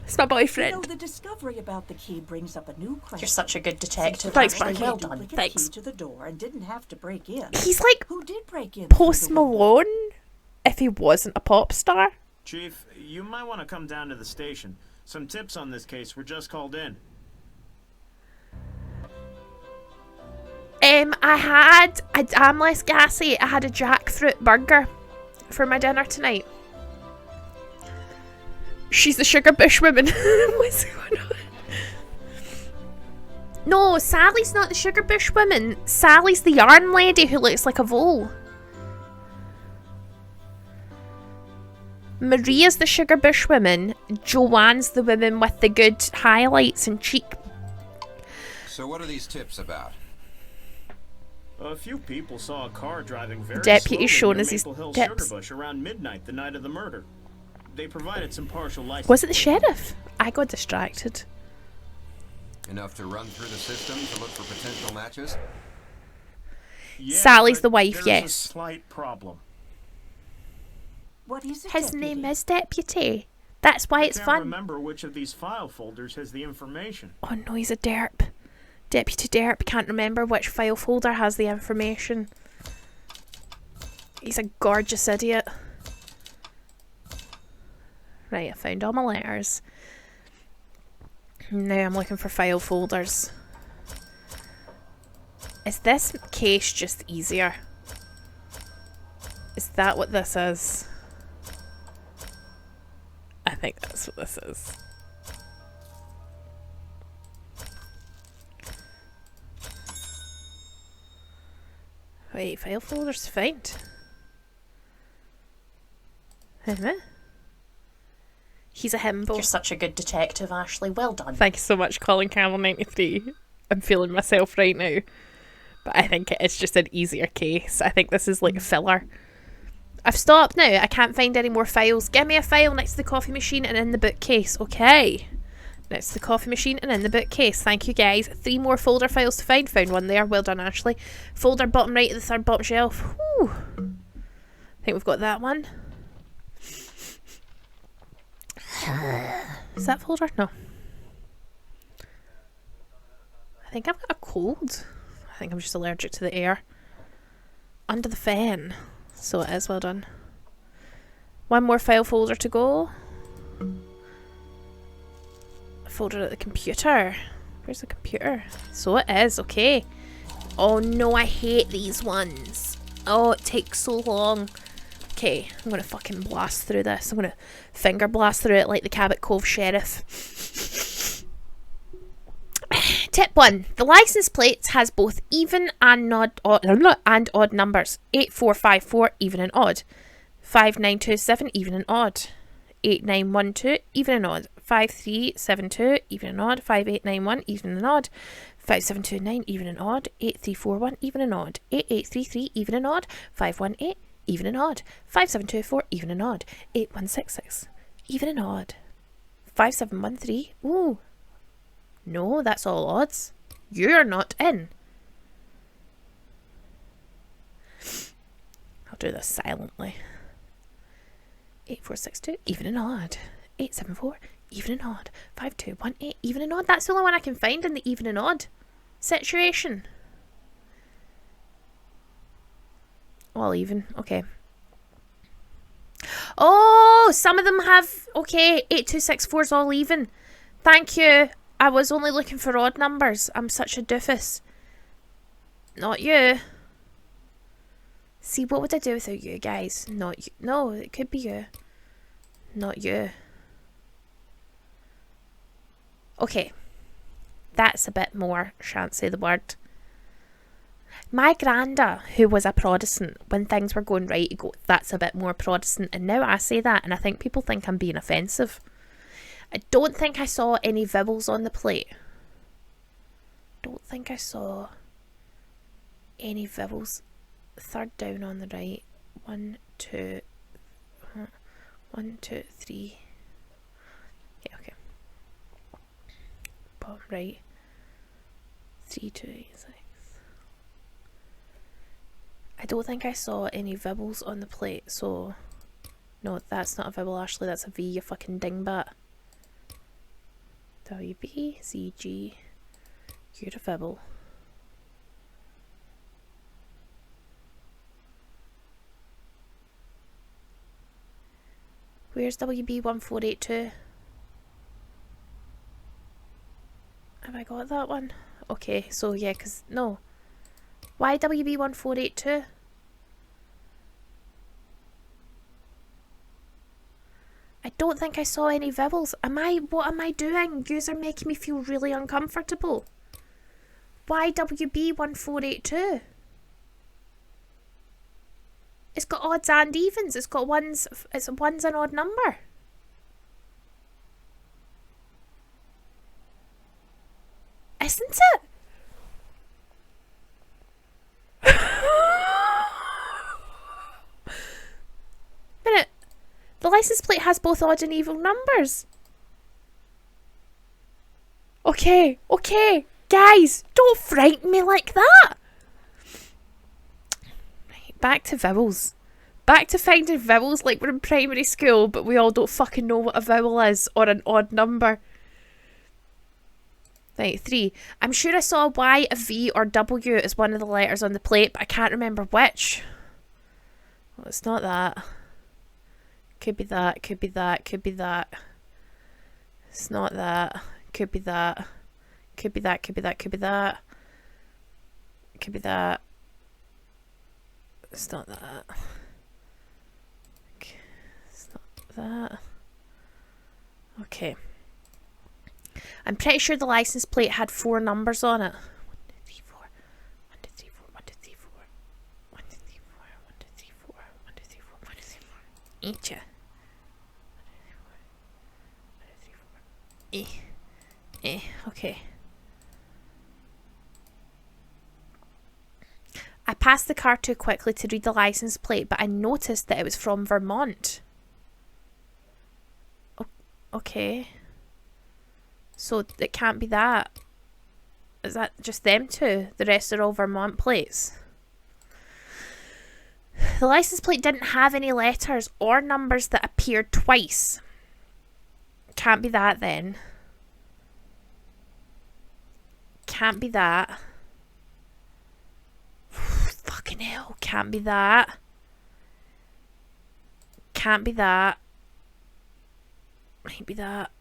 It's my You know, boyfriend. the discovery about the key brings up a new question. You're such a good detective. Thanks, Ashley. Frankie. Well done. Duplicate Thanks. key to the door and didn't have to break in. He's like Who did break in? Post through the window? Malone if he wasn't a pop star. Chief, you might want to come down to the station. Some tips on this case were just called in. I'm less gassy. I had a jackfruit burger for my dinner tonight. She's the sugar bush woman. What's going on? No, Sally's not the sugar bush woman. Sally's the yarn lady who looks like a vole. Maria's the sugar bush woman. Joanne's the woman with the good highlights and cheek. So what are these tips about? A few people saw a car driving very Deputy slowly shown near us his Maple Hill tips. Sugar Bush around midnight the night of the murder. They provided some partial license. Was it the plates. sheriff? I got distracted. Enough to run through the system to look for potential matches? Yeah, Sally's but the wife, there's yes. a slight problem. What is it? His Deputy? name is Deputy. That's why it's I can't fun. remember which of these file folders has the information. Oh no, he's a derp. Deputy Derp can't remember which file folder has the information. He's a gorgeous idiot. Right, I found all my letters. Now I'm looking for file folders. Is this case just easier? Is that what this is? I think that's what this is. Wait, file folders to find. He's a himbo. You're such a good detective, Ashley. Well done. Thank you so much, Colin Campbell 93. I'm feeling myself right now. But I think it is just an easier case. I think this is like a filler. I've stopped now. I can't find any more files. Give me a file next to the coffee machine and in the bookcase. Okay. Next to the coffee machine and in the bookcase. Thank you, guys. 3 more folder files to find. Found one there. Well done, Ashley. Folder bottom right of the third bottom shelf. Whew. I think we've got that one. Is that folder? No. I think I've got a cold. I think I'm just allergic to the air. Under the fan. So it is, well done. One more file folder to go. A folder at the computer. Where's the computer? So it is, okay. Oh no, I hate these ones. Oh, it takes so long. Okay, I'm gonna fucking blast through this. I'm gonna finger blast through it like the Cabot Cove Sheriff. Tip 1. The license plate has both even and odd numbers. 8454 even and odd. 5927 even and odd. 8912 even and odd. 5372 even and odd. 5891 even and odd. 5729 even and odd. 8341 even and odd. 8833 even and odd. 518 even and odd. 5724 even and odd. 8166 even and odd. 5713 ooh. No, that's all odds. You're not in. I'll do this silently. 8462 even and odd. 874 even and odd. 5218 even and odd. That's the only one I can find in the even and odd situation. All even. Okay. Oh, some of them have. Okay, 8264 is all even. Thank you. I was only looking for odd numbers. I'm such a doofus. Not you. See, what would I do without you guys? Not you. No, it could be you. Not you. Okay. That's a bit more, shan't say the word. My granda, who was a Protestant, when things were going right, he'd go, that's a bit more Protestant. And now I say that, and I think people think I'm being offensive. I don't think I saw any vibbles on the plate. Don't think I saw any vibbles. Third down on the right. 1, 2, 1, 2, 3. Yeah, okay. Bottom right. 3286. I don't think I saw any vibbles on the plate, so... No, that's not a vibble, Ashley. That's a V, you fucking dingbat. WB, ZG. You're a vibble. Where's WB1482? Have I got that one? Okay, so yeah, because... No. Why WB1482? I don't think I saw any vibbles. What am I doing? Yous are making me feel really uncomfortable. Why WB1482? It's got odds and evens. It's got ones. It's one's an odd number. Isn't it? Minute. The license plate has both odd and even numbers. Okay, okay. Guys, don't frighten me like that. Right, back to vowels. Back to finding vowels like we're in primary school, but we all don't fucking know what a vowel is or an odd number. Right, 3. I'm sure I saw a Y, a V, or W as one of the letters on the plate, but I can't remember which. Well, it's not that. Could be that, could be that, could be that. It's not that. Could be that. Could be that, could be that, could be that. Could be that. It's not that. Okay. It's not that. Okay. I'm pretty sure the license plate had 4 numbers on it. 1, 2, 3, 4. 1, 2, 3, 4. 1, 2, 3, 4. 1, 2, 3, 4. 1, 2, 3, 4. 1, 2, 3, 4. 1, 2, 3, 4. Ain't ya? 1, 2, 3, 4. 1, 2, 3, 4. Okay. I passed the car too quickly to read the license plate, but I noticed that it was from Vermont. Okay. So it can't be that. Is that just them two? The rest are all Vermont plates. The license plate didn't have any letters or numbers that appeared twice. Can't be that then. Can't be that. Fucking hell. Can't be that. Can't be that. Might be that.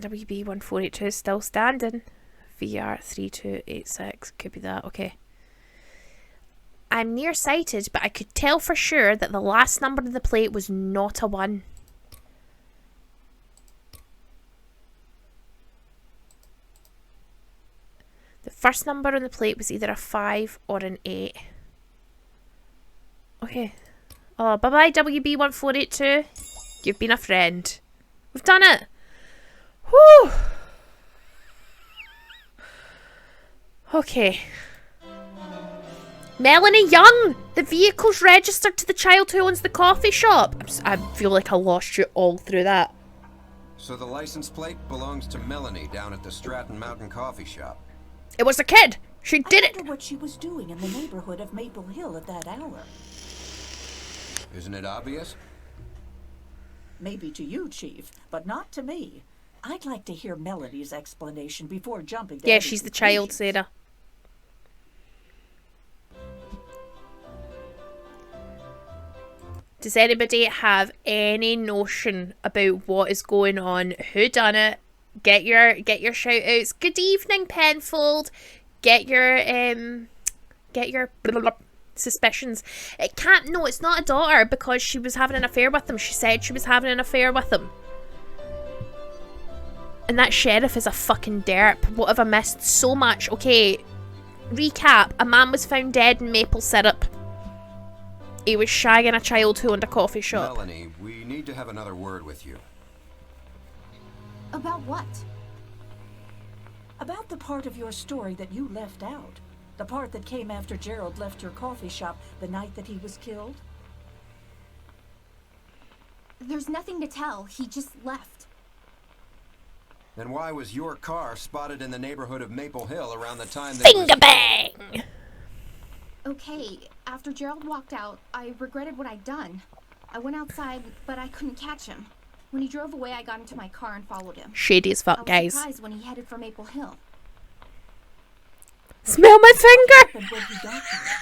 WB1482 is still standing. VR3286. Could be that. Okay. I'm nearsighted, but I could tell for sure that the last number on the plate was not a 1. The first number on the plate was either a 5 or an 8. Okay. Oh, bye-bye WB1482. You've been a friend. We've done it. Whew. Okay. Melanie Young! The vehicle's registered to the child who owns the coffee shop. I feel like I lost you all through that. So the license plate belongs to Melanie down at the Stratton Mountain coffee shop. It was a kid. She did it. I wonder what she was doing in the neighborhood of Maple Hill at that hour. Isn't it obvious? Maybe to you, Chief, but not to me. I'd like to hear Melanie's explanation before jumping to Yeah, any she's the child, conclusions. Sarah. Does anybody have any notion about what is going on? Who done it? Get your shout outs. Good evening, Penfold. Get your suspicions. It can't. No, it's not a daughter because she was having an affair with him. She said she was having an affair with him. And that sheriff is a fucking derp. What have I missed? So much. Okay, recap. A man was found dead in maple syrup. He was shagging a child who owned a coffee shop. Melanie, we need to have another word with you. About what? About the part of your story that you left out. The part that came after Gerald left your coffee shop the night that he was killed. There's nothing to tell. He just left. Then why was your car spotted in the neighborhood of Maple Hill around the time that it was... Finger bang! Okay, after Gerald walked out, I regretted what I'd done. I went outside, but I couldn't catch him. When he drove away, I got into my car and followed him. Shady as I fuck, was guys. surprised when he headed for Maple Hill. Smell my finger! And when he got there,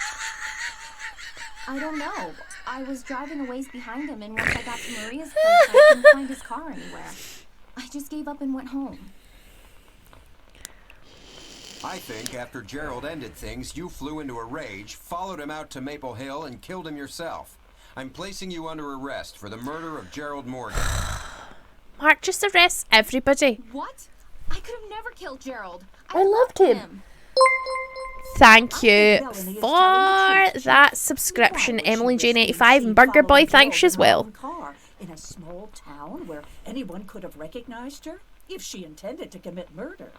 I don't know. I was driving a ways behind him, and once I got to Maria's place, I couldn't find his car anywhere. I just gave up and went home. I think after Gerald ended things, you flew into a rage, followed him out to Maple Hill, and killed him yourself. I'm placing you under arrest for the murder of Gerald Morgan. Mark, just arrest everybody. What? I could have never killed Gerald. I loved him. Thank you for that subscription, Emily Jane 85 and Burger Boy. Thanks as well. Car in a small town where anyone could have recognized her if she intended to commit murder.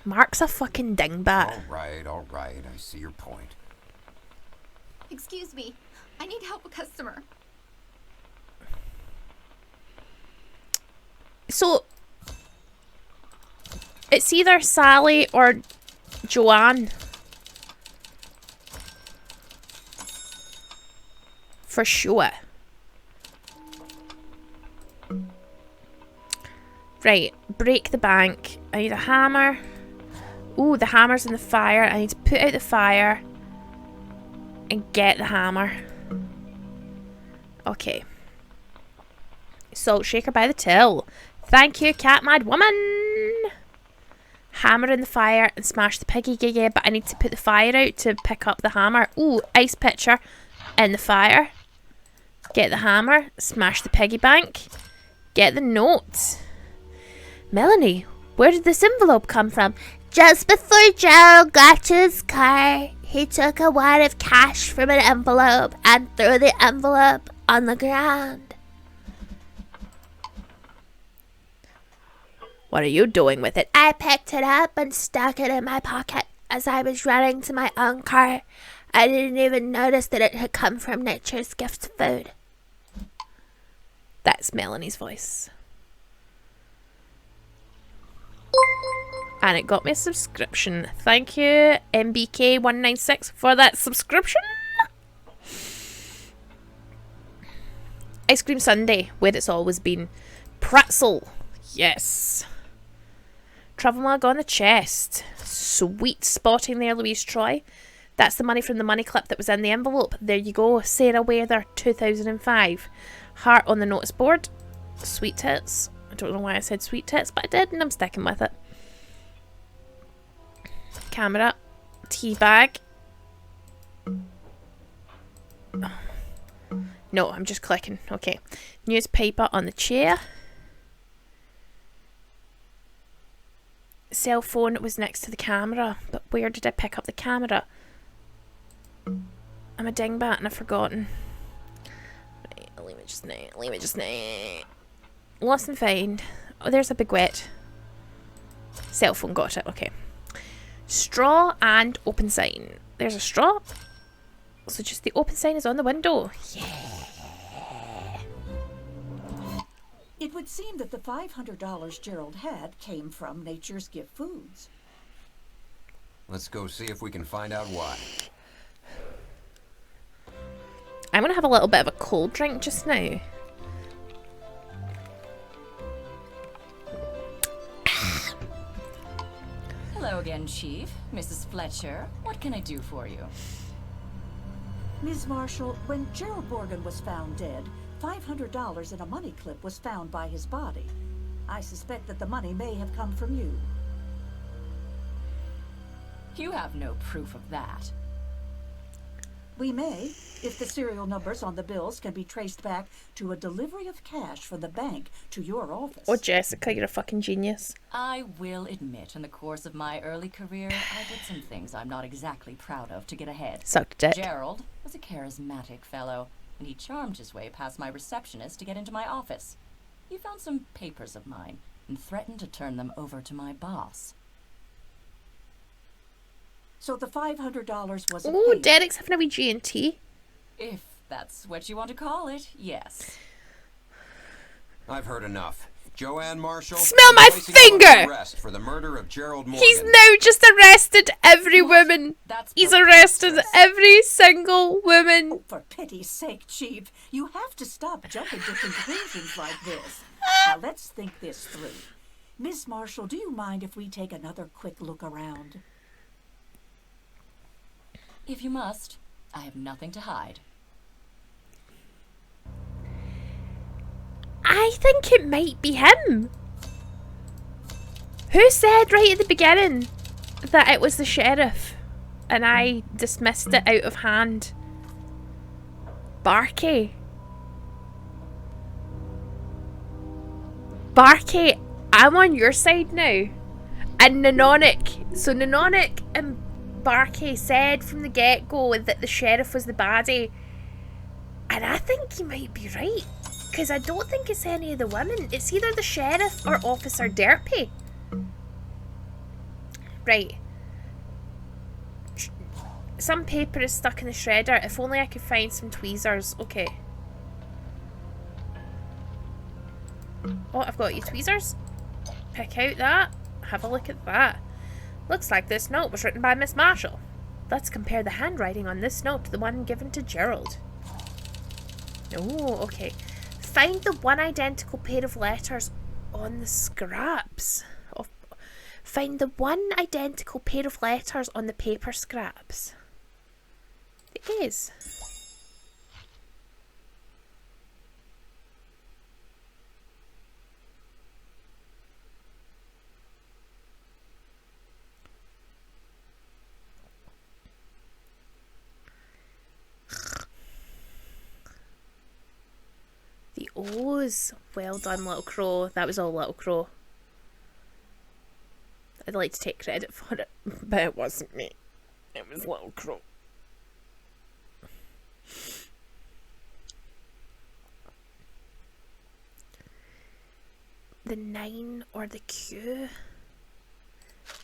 Mark's a fucking dingbat. All right, I see your point. Excuse me. I need to help a customer. So, it's either Sally or Joanne. For sure. Right, break the bank. I need a hammer. Ooh, the hammer's in the fire. I need to put out the fire and get the hammer. Okay. Salt shaker by the till. Thank you, cat mad woman. Hammer in the fire and smash the piggy. Yeah, but I need to put the fire out to pick up the hammer. Ooh, ice pitcher in the fire. Get the hammer. Smash the piggy bank. Get the note. Melanie, where did this envelope come from? Just before Gerald got to his car, he took a wad of cash from an envelope and threw the envelope on the ground. What are you doing with it? I picked it up and stuck it in my pocket as I was running to my own car. I didn't even notice that it had come from Nature's Gift Food. That's Melanie's voice. And it got me a subscription. Thank you, MBK196, for that subscription. Ice cream sundae, where it's always been. Pretzel. Yes. Travel mug on the chest. Sweet spotting there, Louise Troy. That's the money from the money clip that was in the envelope. There you go. Sarah Weather, 2005. Heart on the notice board. Sweet tits. I don't know why I said sweet tits, but I did, and I'm sticking with it. Camera. Tea bag. No, I'm just clicking. Okay. Newspaper on the chair. Cell phone was next to the camera, but where did I pick up the camera? I'm a dingbat and I've forgotten. Right, leave it just now. Lost and found. Oh, there's a big wet. Cell phone, got it, okay. Straw and open sign. There's a straw. So just the open sign is on the window. Yeah. It would seem that the $500 Gerald had came from Nature's Gift Foods. Let's go see if we can find out why. I'm going to have a little bit of a cold drink just now. Hello again, Chief. Mrs. Fletcher. What can I do for you? Ms. Marshall, when Gerald Morgan was found dead, $500 in a money clip was found by his body. I suspect that the money may have come from you. You have no proof of that. We may, if the serial numbers on the bills can be traced back to a delivery of cash from the bank to your office. Oh, Jessica, you're a fucking genius. I will admit, in the course of my early career, I did some things I'm not exactly proud of to get ahead. Sucked dick. Gerald was a charismatic fellow, and he charmed his way past my receptionist to get into my office. He found some papers of mine and threatened to turn them over to my boss. So the $500 wasn't Oh, paid. Derek's having a wee G&T. If that's what you want to call it, yes. I've heard enough. Joanne Marshall. Smell my placing you under finger! arrest for the murder of Gerald Morgan. He's now just arrested every woman. That's He's arrested preposterous. every single woman. Oh, for pity's sake, Chief, you have to stop jumping to conclusions like this. Now let's think this through. Miss Marshall, do you mind if we take another quick look around? If you must, I have nothing to hide. I think it might be him. Who said right at the beginning that it was the sheriff? And I dismissed it out of hand. Barky. Barky, I'm on your side now. And Nanonic. So Nanonic and Barky said from the get-go that the sheriff was the baddie. And I think he might be right. Because I don't think it's any of the women. It's either the sheriff or Officer Derpy. Right. Some paper is stuck in the shredder. If only I could find some tweezers. Okay. Oh, I've got you tweezers. Pick out that. Have a look at that. Looks like this note was written by Miss Marshall. Let's compare the handwriting on this note to the one given to Gerald. Oh, okay. Find the one identical pair of letters on the scraps. Oh, find the one identical pair of letters on the paper scraps. It is. The O's. Well done, Little Crow. That was all Little Crow. I'd like to take credit for it, but it wasn't me. It was Little Crow. The 9 or the Q?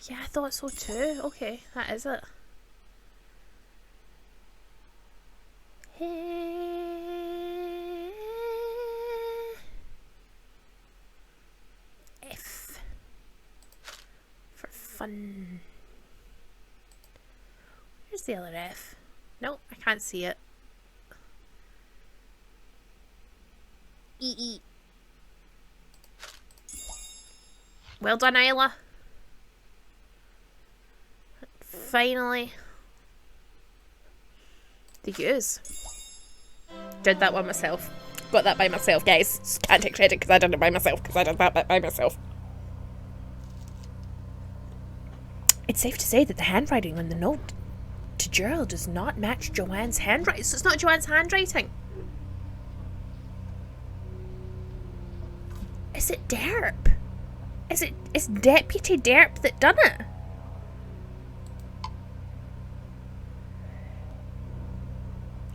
Yeah, I thought so too. Okay, that is it. F for fun. Where's the other F? Nope, I can't see it. E. Well done, Isla. Finally. The U's. Did that one myself. Got that by myself, guys. Just can't take credit because I did it by myself, because I did that bit by myself. It's safe to say that the handwriting on the note to Gerald does not match Joanne's handwriting. So it's not Joanne's handwriting. Is it Derp? It's Deputy Derp that done it?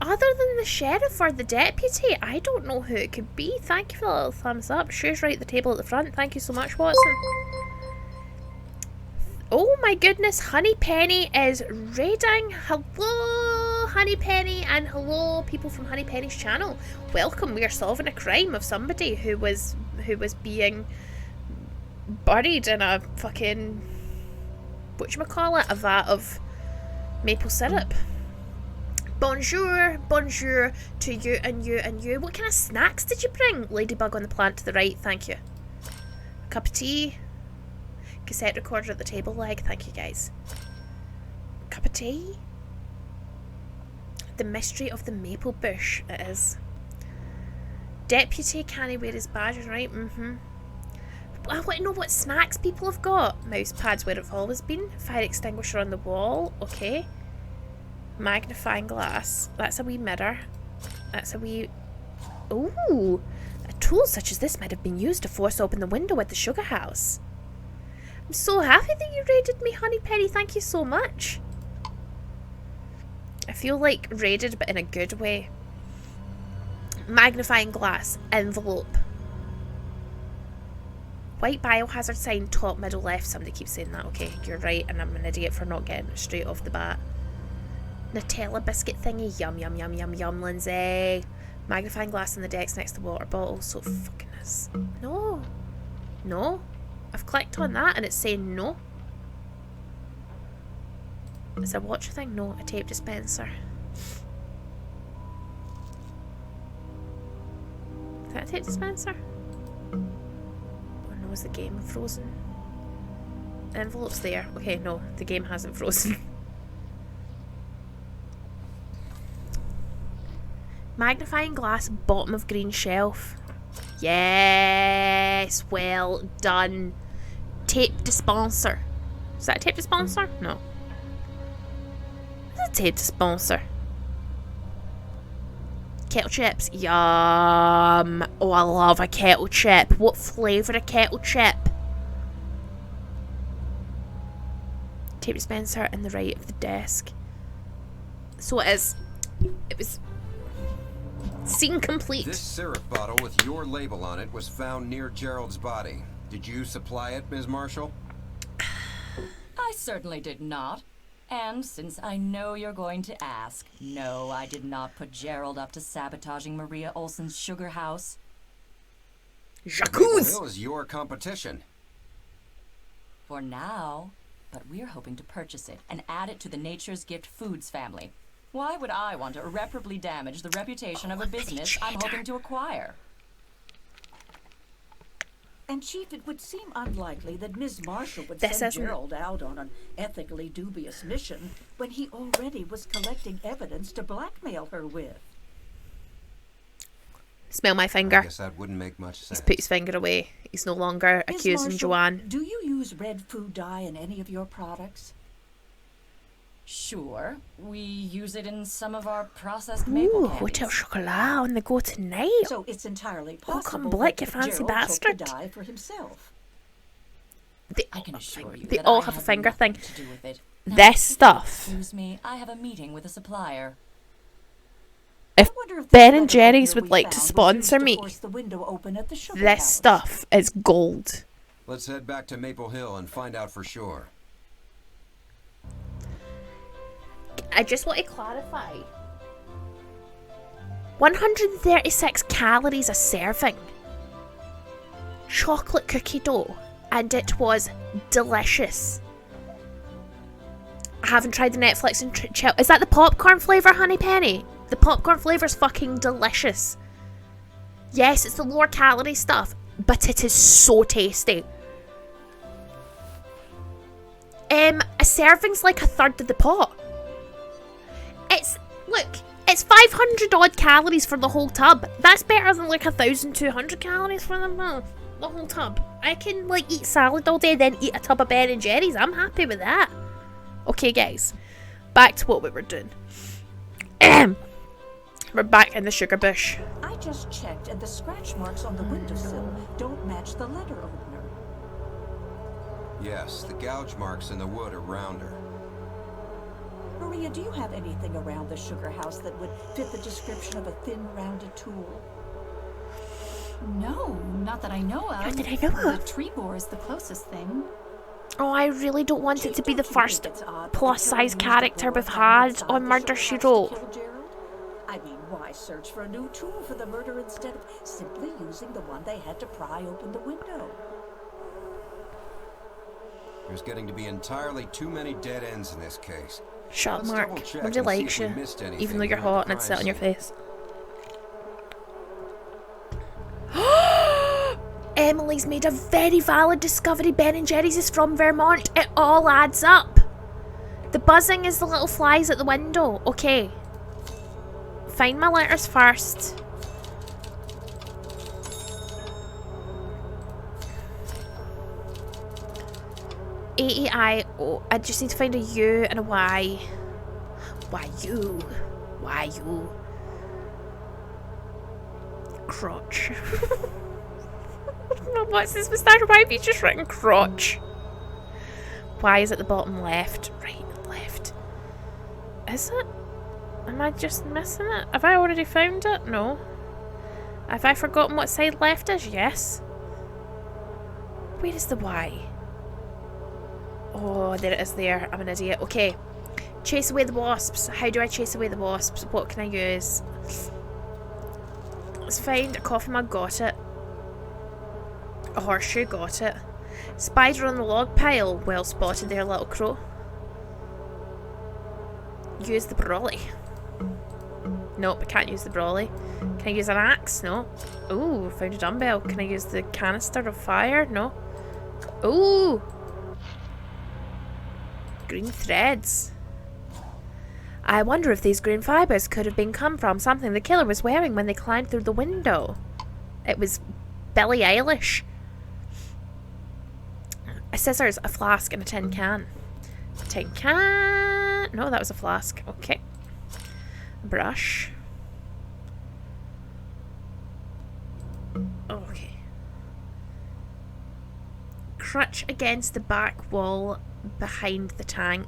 Other than the sheriff or the deputy, I don't know who it could be. Thank you for the little thumbs up. Shoes right at the table at the front. Thank you so much, Watson. Oh my goodness, Honeypenny is raiding. Hello, Honeypenny, and hello, people from Honeypenny's channel. Welcome. We are solving a crime of somebody who was being buried in a fucking, whatchamacallit, a vat of maple syrup. Bonjour, bonjour to you and you and you. What kind of snacks did you bring? Ladybug on the plant to the right, thank you. Cup of tea. Cassette recorder at the table leg, thank you guys. Cup of tea. The mystery of the maple bush, it is. Deputy, can he wear his badge, right? I want to know what snacks people have got. Mouse pads where it's always been. Fire extinguisher on the wall, okay. Magnifying glass. That's a wee mirror. That's a wee... Ooh! A tool such as this might have been used to force open the window at the sugar house. I'm so happy that you raided me, Honeypenny. Thank you so much. I feel like raided, but in a good way. Magnifying glass. Envelope. White biohazard sign, top, middle, left. Somebody keeps saying that. Okay, you're right, and I'm an idiot for not getting it straight off the bat. Nutella biscuit thingy. Yum, yum, yum, yum, yum, Lindsay. Magnifying glass on the decks next to water bottle. So fucking is. No. No. I've clicked on that and it's saying no. Is a watch thing? No, a tape dispenser. Is that a tape dispenser? Oh no, is the game frozen? The envelope's there. Okay, no, the game hasn't frozen. Magnifying glass, bottom of green shelf. Yes, well done. Tape dispenser. Is that a tape dispenser? No. It's a tape dispenser. Kettle chips. Yum. Oh, I love a kettle chip. What flavour of kettle chip? Tape dispenser in the right of the desk. So it is. It was scene complete. This syrup bottle with your label on it was found near Gerald's body. Did you supply it, Ms. Marshall? I certainly did not. And since I know you're going to ask, no, I did not put Gerald up to sabotaging Maria Olsen's sugar house. Maple Jacuz! Hill is your competition. For now, but we're hoping to purchase it and add it to the Nature's Gift Foods family. Why would I want to irreparably damage the reputation of a business I'm hoping to acquire? And Chief, it would seem unlikely that Ms. Marshall would This send isn't- Gerald out on an ethically dubious mission when he already was collecting evidence to blackmail her with. Smell my I finger. guess that wouldn't make much sense. He's put his finger away. He's no longer Ms. accusing Marshall, Joanne. do you use red food dye in any of your products? Sure, we use it in some of our processed maple Ooh, candies. Hotel Chocolat on the go tonight. So it's entirely Oh, possible come blick, that you fancy Gerald bastard. took the dye for himself. I can assure you They that all I have a had finger nothing thing. to do with it. This Now, stuff. Excuse me, I have a meeting with a supplier. If I wonder if Ben the and letter Jerry's opener would we like to found was sponsor used to me, force the window open at the sugar this house. stuff is gold. Let's head back to Maple Hill and find out for sure. I just want to clarify. 136 calories a serving. Chocolate cookie dough. And it was delicious. I haven't tried the Netflix and chill. Is that the popcorn flavour, Honey Penny? The popcorn flavour's fucking delicious. Yes, it's the lower calorie stuff, but it is so tasty. A serving's like a third of the pot. It's 500 odd calories for the whole tub. That's better than like 1,200 calories for the whole tub. I can like eat salad all day, then eat a tub of Ben and Jerry's. I'm happy with that. Okay, guys, back to what we were doing. We're back in the sugar bush. I just checked, and the scratch marks on the windowsill don't match the letter opener. Yes, the gouge marks in the wood are rounder. Maria, do you have anything around the sugar house that would fit the description of a thin, rounded tool? No, not that I know of. How did I know The of? tree bore is the closest thing. Oh, I really don't want it to be the Don't you first think it's odd that the plus killer size used a character bore we've found had inside on the Murder, sugar She house to Wrote. kill Gerald? I mean, why search for a new tool for the murder instead of simply using the one they had to pry open the window? There's getting to be entirely too many dead ends in this case. Shut up, Let's Mark. double-check Nobody and see likes if we you. missed anything Even though you're near the hot and I'd crime sit on your scene. face. Emily's made a very valid discovery. Ben and Jerry's is from Vermont. It all adds up. The buzzing is the little flies at the window. Okay. Find my letters first. A-E-I-O. I just need to find a U and a Y. Why you? Why you? Crotch. What's this moustache? Why have you just written crotch? Y is at the bottom left. Right, left. Is it? Am I just missing it? Have I already found it? No. Have I forgotten what side left is? Yes. Where is the Y? Oh, there it is there. I'm an idiot. Okay. Chase away the wasps. How do I chase away the wasps? What can I use? Let's find a coffee mug. Got it. A horseshoe, got it. Spider on the log pile. Well spotted there, little crow. Use the brolly. Nope, I can't use the brolly. Can I use an axe? No. Ooh, found a dumbbell. Can I use the canister of fire? No. Ooh! Green threads. I wonder if these green fibres could have been come from something the killer was wearing when they climbed through the window. It was Billie Eilish. A scissors, a flask, and a tin can. Tin can... No, that was a flask. Okay. A brush. Okay. Crutch against the back wall behind the tank.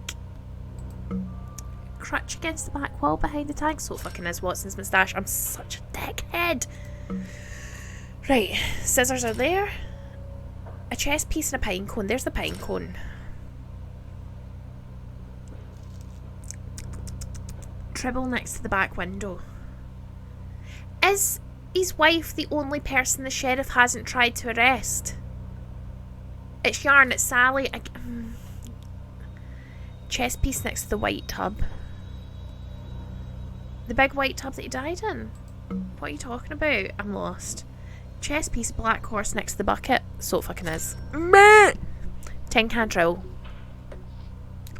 Crutch against the back wall behind the tank. So fucking is Watson's moustache. I'm such a dickhead. Right, scissors are there. A chess piece and a pine cone. There's the pine cone. Tribble next to the back window. Is his wife the only person the sheriff hasn't tried to arrest? It's Yarn, it's Sally. Chess piece next to the white tub. The big white tub that he died in? What are you talking about? I'm lost. Chess piece, black horse next to the bucket. So it fucking is. Tin can trowel.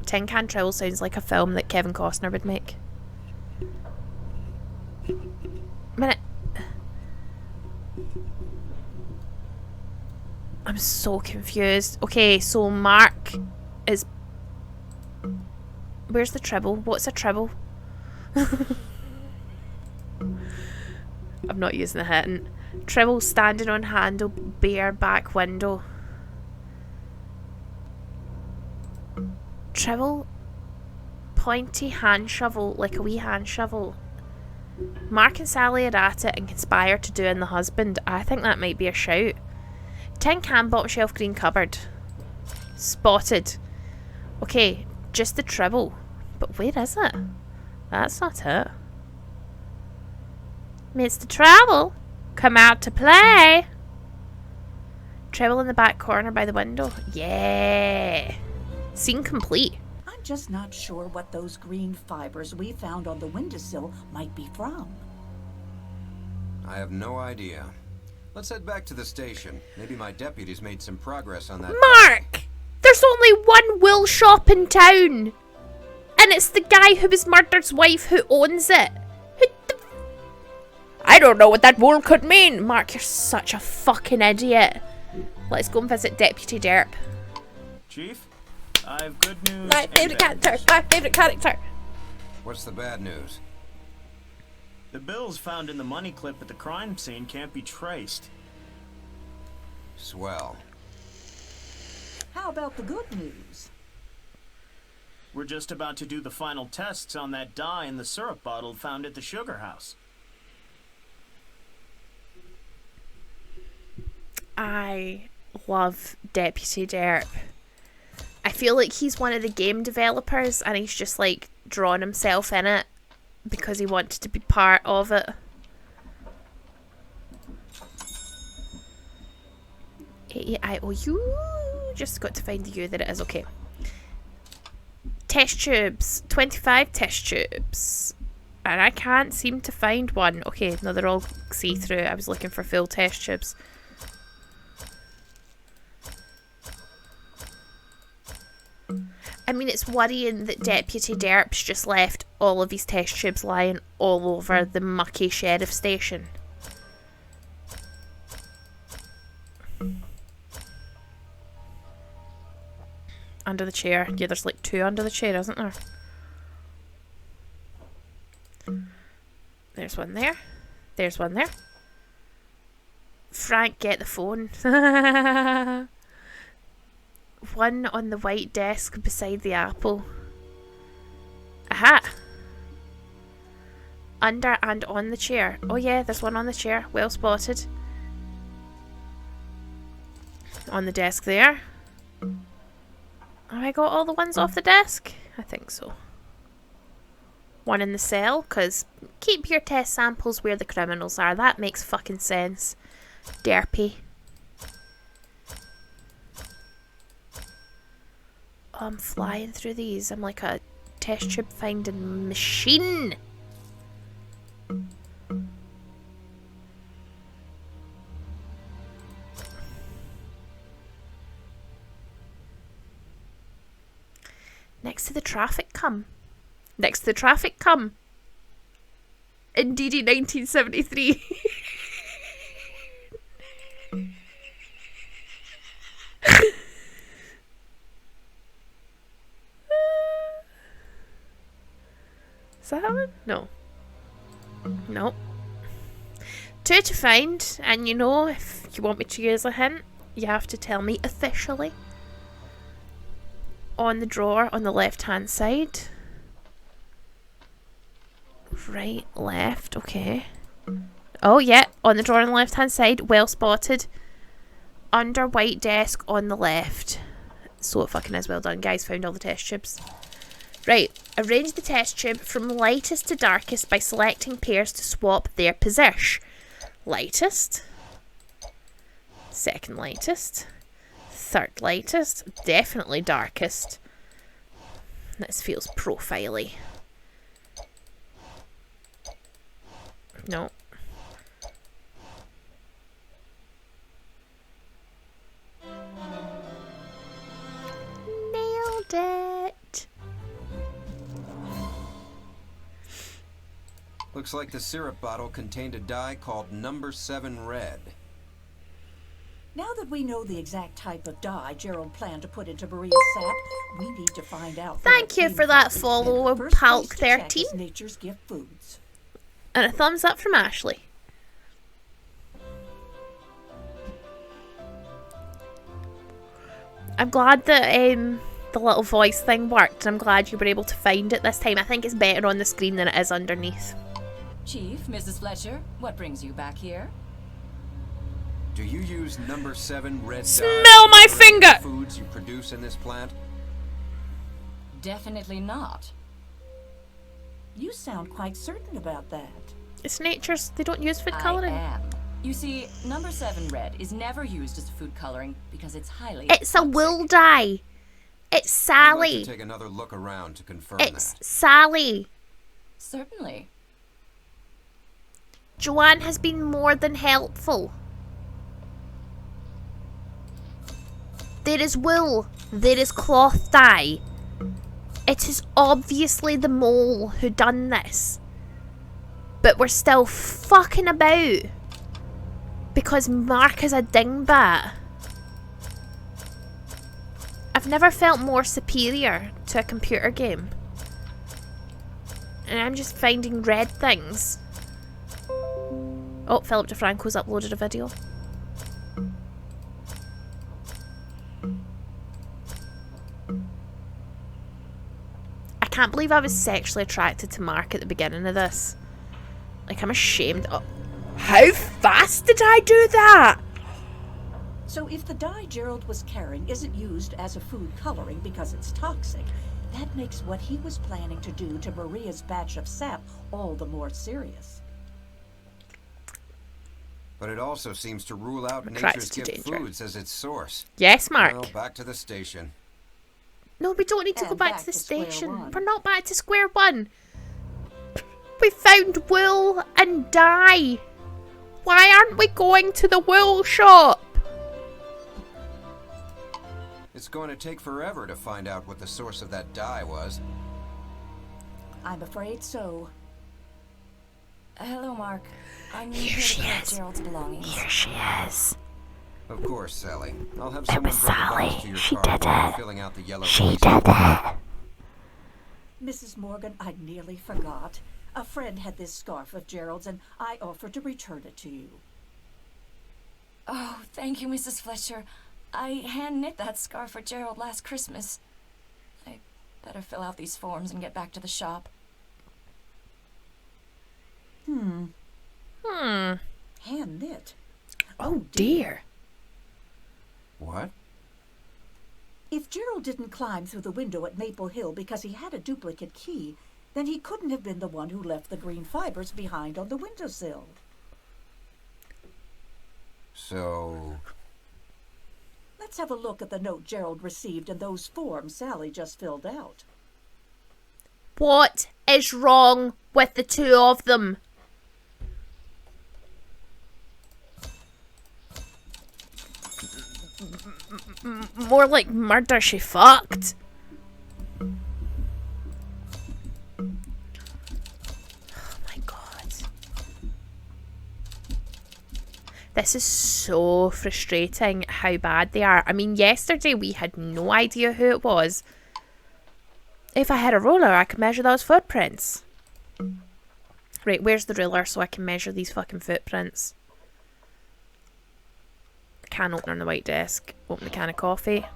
Tin can trowel sounds like a film that Kevin Costner would make. Minute. I'm so confused. Okay, so Mark is... Where's the treble? What's a treble? I'm not using the hitting. Treble standing on handle, bare back window. Treble, pointy hand shovel, like a wee hand shovel. Mark and Sally are at it and conspire to do in the husband. I think that might be a shout. Tin can, bottom shelf, green cupboard. Spotted. Okay, just the treble. But where is it? That's not it. Mr. Treble, come out to play. Treble in the back corner by the window. Yeah. Scene complete. I'm just not sure what those green fibers we found on the windowsill might be from. I have no idea. Let's head back to the station. Maybe my deputies made some progress on that. Mark! There's only one wool shop in town. And it's the guy who was murdered's wife who owns it. I don't know what that wool could mean. Mark, you're such a fucking idiot. Let's go and visit Deputy Derp. Chief, I have good news. My favourite character. My favourite character. What's the bad news? The bills found in the money clip at the crime scene can't be traced. Swell. How about the good news? We're just about to do the final tests on that dye in the syrup bottle found at the sugar house. I love Deputy Derp. I feel like he's one of the game developers and he's just like drawn himself in it because he wanted to be part of it. A-I-O-U. Just got to find the U that it is. Okay. Test tubes. 25 test tubes. And I can't seem to find one. Okay, no, they're all see-through. I was looking for full test tubes. I mean, it's worrying that Deputy Derp's just left all of his test tubes lying all over the mucky sheriff station. Under the chair. Yeah, there's like 2 under the chair, isn't there? There's one there. There's one there. Frank, get the phone. One on the white desk beside the apple. Aha! Under and on the chair. Oh yeah, there's one on the chair. Well spotted. On the desk there. Have I got all the ones off the desk? I think so. One in the cell, because keep your test samples where the criminals are. That makes fucking sense. Derpy. Oh, I'm flying through these. I'm like a test tube finding machine. Next to the traffic come. Next to the traffic come. Indeedy 1973. Is that one? No. No. Two to find, and you know, if you want me to use a hint, you have to tell me officially. On the drawer on the left hand side. Right, left, okay. Oh yeah, on the drawer on the left hand side, well spotted. Under white desk on the left. So it fucking is, well done guys, found all the test tubes. Right, arrange the test tube from lightest to darkest by selecting pairs to swap their position. Lightest. Second lightest. Third lightest. Definitely darkest. This feels profile-y. No. Nailed it. Looks like the syrup bottle contained a dye called number 7 red. Now that we know the exact type of dye Gerald planned to put into Maria's sap, we need to find out. Thank you for that follow, Palk13. Nature's Gift Foods. And a thumbs up from Ashley. I'm glad that the little voice thing worked. I'm glad you were able to find it this time. I think it's better on the screen than it is underneath. Chief, Mrs. Fletcher, what brings you back here? Do you use number 7 red dye? Smell my finger! Foods you produce in this plant? Definitely not. You sound quite certain about that. It's nature's. They don't use food I colouring. am. You see, number 7 red is never used as a food coloring because it's highly It's a toxic. wool dye. It's I'd like Sally. to take another look around to confirm It's that. Sally. Certainly. Joanne has been more than helpful. There is wool. There is cloth dye. It is obviously the mole who done this. But we're still fucking about. Because Mark is a dingbat. I've never felt more superior to a computer game. And I'm just finding red things. Oh, Philip DeFranco's uploaded a video. I can't believe I was sexually attracted to Mark at the beginning of this. Like, I'm ashamed. Oh, how fast did I do that? So if the dye Gerald was carrying isn't used as a food coloring because it's toxic, that makes what he was planning to do to Maria's batch of sap all the more serious. But it also seems to rule out Attracted Nature's to Gift danger. Foods as its source. Yes, Mark. Well, back to the station. No, we don't need to go And back back to the to square station. one. We're not back to square one. We found wool and dye. Why aren't we going to the wool shop? It's going to take forever to find out what the source of that dye was. I'm afraid so. Hello, Mark. I'm Here here she to collect is. Gerald's belongings. Here she is. Of course, Sally. I'll have It someone was bring the bottles Sally. to your She car did while you're it. filling out the yellow She pages. did it. Mrs. Morgan, I nearly forgot. A friend had this scarf of Gerald's and I offered to return it to you. Oh, thank you, Mrs. Fletcher. I hand-knit that scarf for Gerald last Christmas. I better fill out these forms and get back to the shop. Hmm. Hmm. Hand knit. Oh, dear. What? If Gerald didn't climb through the window at Maple Hill because he had a duplicate key, then he couldn't have been the one who left the green fibers behind on the windowsill. So... Let's have a look at the note Gerald received and those forms Sally just filled out. What is wrong with the two of them? More like murder she fucked. Oh my god. This is so frustrating how bad they are. I mean, yesterday we had no idea who it was. If I had a ruler, I could measure those footprints. Right, where's the ruler so I can measure these fucking footprints? Can opener on the white desk. Open the can of coffee.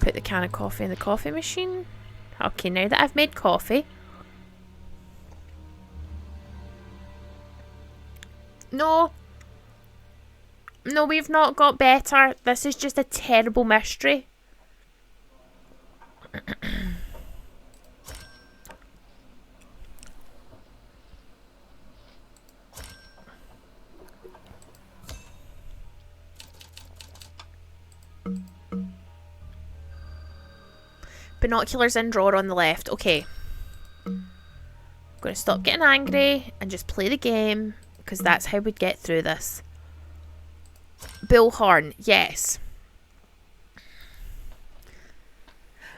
Put the can of coffee in the coffee machine. Okay, now that I've made coffee. No. No, we've not got better. This is just a terrible mystery. Binoculars in drawer on the left. Okay. I'm going to stop getting angry and just play the game, because that's how we'd get through this. Bullhorn. Yes.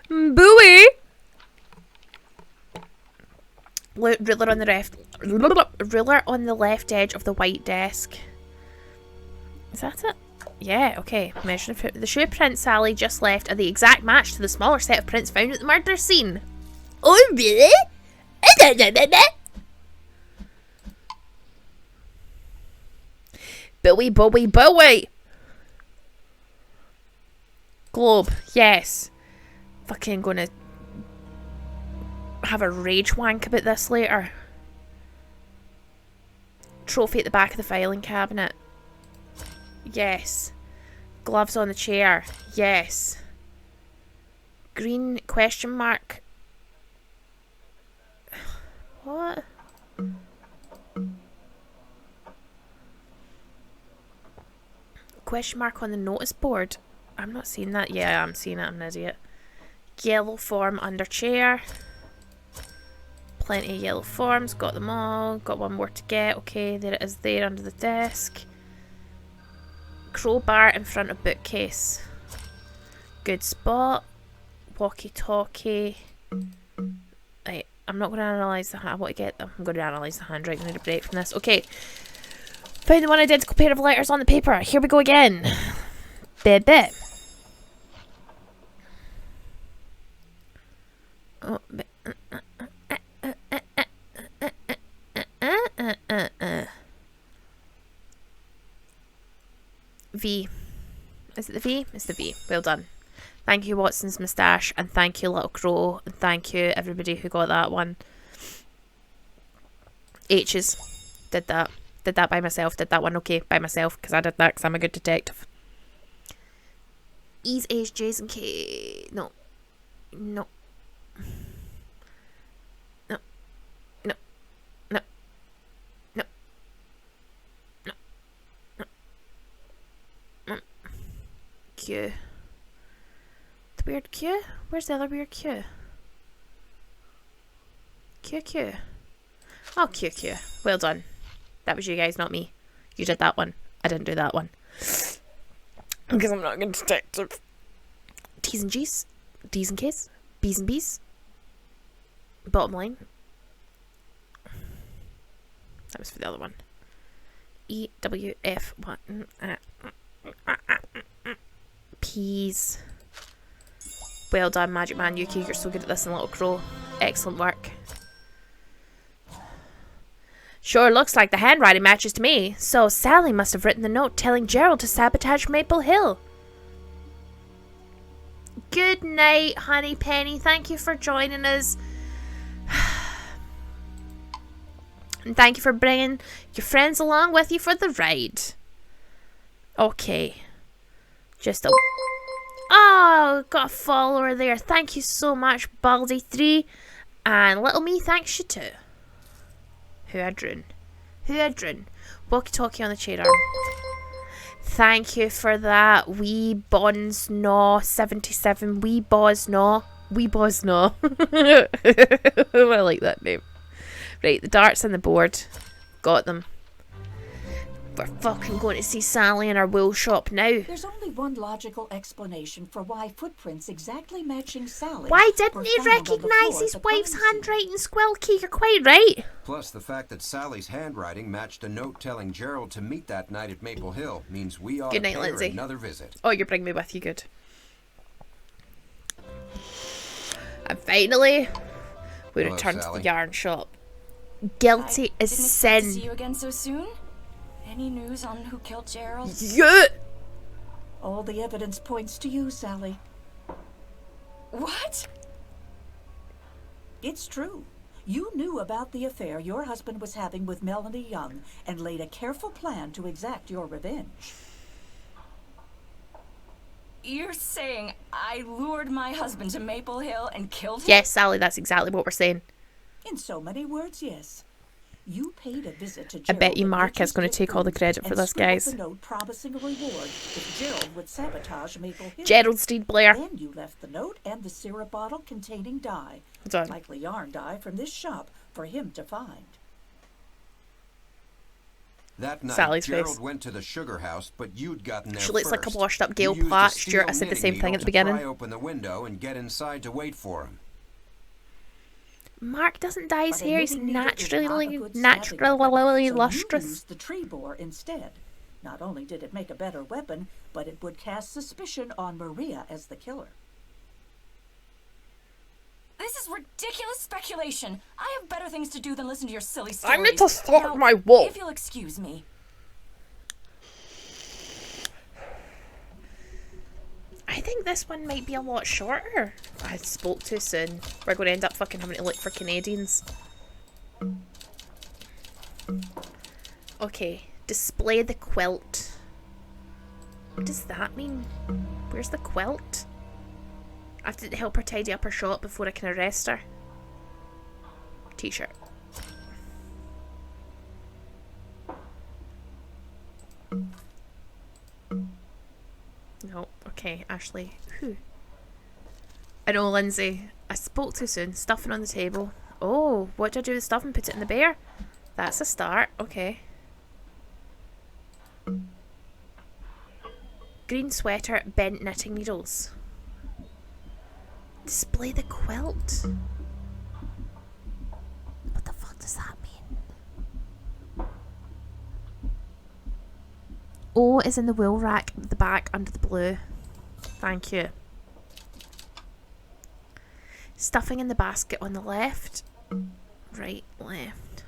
Buoy. Ruler on the left. Ruler on the left edge of the white desk. Is that it? Yeah, okay. Measuring the shoe prints Sally just left are the exact match to the smaller set of prints found at the murder scene. Oh, really? Bowie, Bowie, Bowie! Globe, yes. Fucking gonna have a rage wank about this later. Trophy at the back of the filing cabinet. Yes. Gloves on the chair. Yes. Green question mark. What? Question mark on the notice board. I'm not seeing that. Yeah, I'm seeing it. I'm an idiot. Yellow form under chair. Plenty of yellow forms. Got them all. Got one more to get. Okay, there it is there under the desk. Crowbar in front of bookcase. Good spot. Walkie-talkie. Right, I'm not going to analyse the hand. I want to get them. I'm going to analyse the handwriting. I need a break from this. Okay. Found the one identical pair of letters on the paper. Here we go again. Bit. Oh, V. Is it the V? It's the V. Well done. Thank you, Watson's moustache, and thank you, Little Crow, and thank you, everybody who got that one. H's. Did that. Did that by myself. Did that one okay by myself, because I did that because I'm a good detective. E's, A's, J's, and K. No. No. No. No. No. No. No. No. Q. The weird Q? Where's the other weird Q? Q. Oh, Q. Well done. That was you guys, not me. You did that one. I didn't do that one. Because I'm not a good detective. T's and G's. D's and K's. B's and B's. Bottom line. That was for the other one. E, W, F, 1. P's. Well done, Magic Man Yuki. You're so good at this and Little Crow. Excellent work. Sure looks like the handwriting matches to me. So Sally must have written the note telling Gerald to sabotage Maple Hill. Good night, Honey Penny. Thank you for joining us. And thank you for bringing your friends along with you for the ride. Okay. Just a... Oh, got a follower there. Thank you so much, Baldy3. And Little Me thanks you too. Who had drawn? Walkie-talkie on the chair arm. Thank you for that. Wee Bonds No 77. Wee Boz No. Wee Boz No. I like that name. Right, the darts on the board. Got them. We're fucking going to see Sally in our wool shop now. There's only one logical explanation for why footprints exactly matching Sally's Why didn't were he found on the recognise floor his at the crime wife's scene. handwriting, Squelky? You're quite right. Plus, the fact that Sally's handwriting matched a note telling Gerald to meet that night at Maple Hill means we ought Good to night, pay her Lindsay. another visit. Oh, you're bringing me with you, good. And finally, we Hello, return to Sally. the yarn shop. Guilty as Didn't expect to see sin. you again so soon. Any news on who killed Gerald? Yeah. All the evidence points to you, Sally. What? It's true. You knew about the affair your husband was having with Melanie Young and laid a careful plan to exact your revenge. You're saying I lured my husband to Maple Hill and killed him? Yes, Sally, that's exactly what we're saying. In so many words, yes. You paid a visit to I Gerald. bet you at Mark is Nature's going to Gift take all the Foods credit for and this, screw up guys. the note promising a reward if Gerald would sabotage Maple Hill. Gerald Steed Blair. Then you left the note and the syrup bottle containing dye, Hold on. likely yarn dye from this shop, for him to find. That night, Sally's Gerald face. went to the sugar house, but you'd gotten there She looks like a first. washed up Gail You used a Platt. steel Stuart, I said the knitting same thing needle at the to beginning. pry open the window and get inside to wait for him. Mark doesn't dye his But a hair. He's knitting needle is not a naturally, good stabbing weapon, so you lustrous. used the tree bore instead. Not only did it make a better weapon, but it would cast suspicion on Maria as the killer. – This is ridiculous speculation. I have better things to do than listen to your silly stories. I need to stop Now, my wool. If you'll excuse me. I think this one might be a lot shorter. I spoke too soon. We're going to end up fucking having to look for Canadians. Okay, display the quilt. What does that mean? Where's the quilt? I have to help her tidy up her shop before I can arrest her. T-shirt. No, okay, Ashley. Who? I know, Lindsay. I spoke too soon. Stuffing on the table. Oh, what did I do with the stuffing? Put it in the bear? That's a start. Okay. Green sweater, bent knitting needles. Display the quilt. What the fuck does that mean? O is in the wool rack at the back under the blue. Thank you. Stuffing in the basket on the left. Right, left.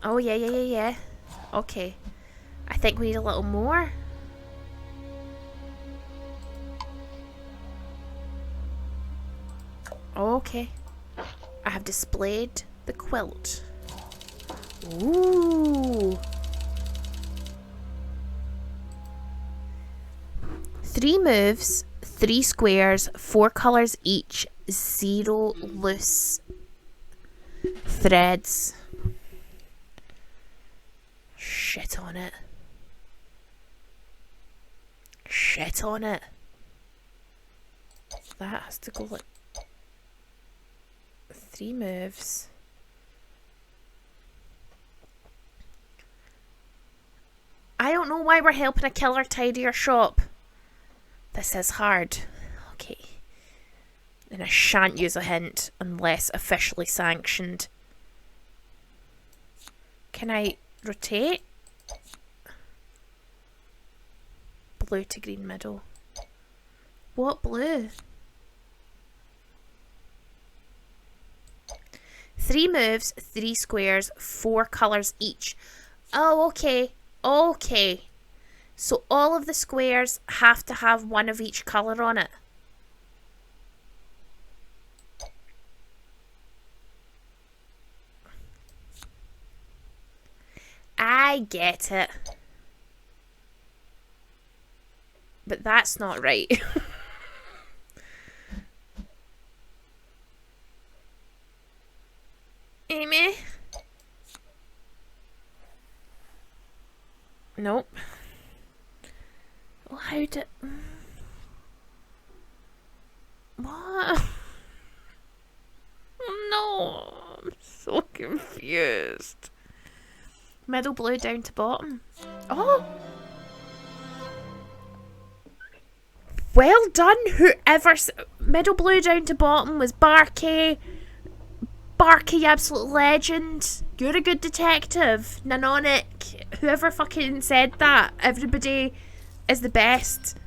Oh, yeah. Okay. I think we need a little more. Okay. I have displayed the quilt. Ooh. 3 moves, 3 squares, 4 colours each, 0 loose threads. Shit on it. Shit on it. That has to go like 3 moves. I don't know why we're helping a killer tidy her shop. This is hard. Okay. And I shan't use a hint unless officially sanctioned. Can I rotate? Blue to green middle. What blue? 3 moves, 3 squares, 4 colours each. Oh, okay. Okay. So all of the squares have to have one of each colour on it. I get it. But that's not right. Amy? Nope. Well, how did... What? No, I'm so confused. Middle blue down to bottom. Oh! Well done, whoever... Middle blue down to bottom was Barky. Barky, absolute legend. You're a good detective. Nanonic. Whoever fucking said that. Everybody is the best.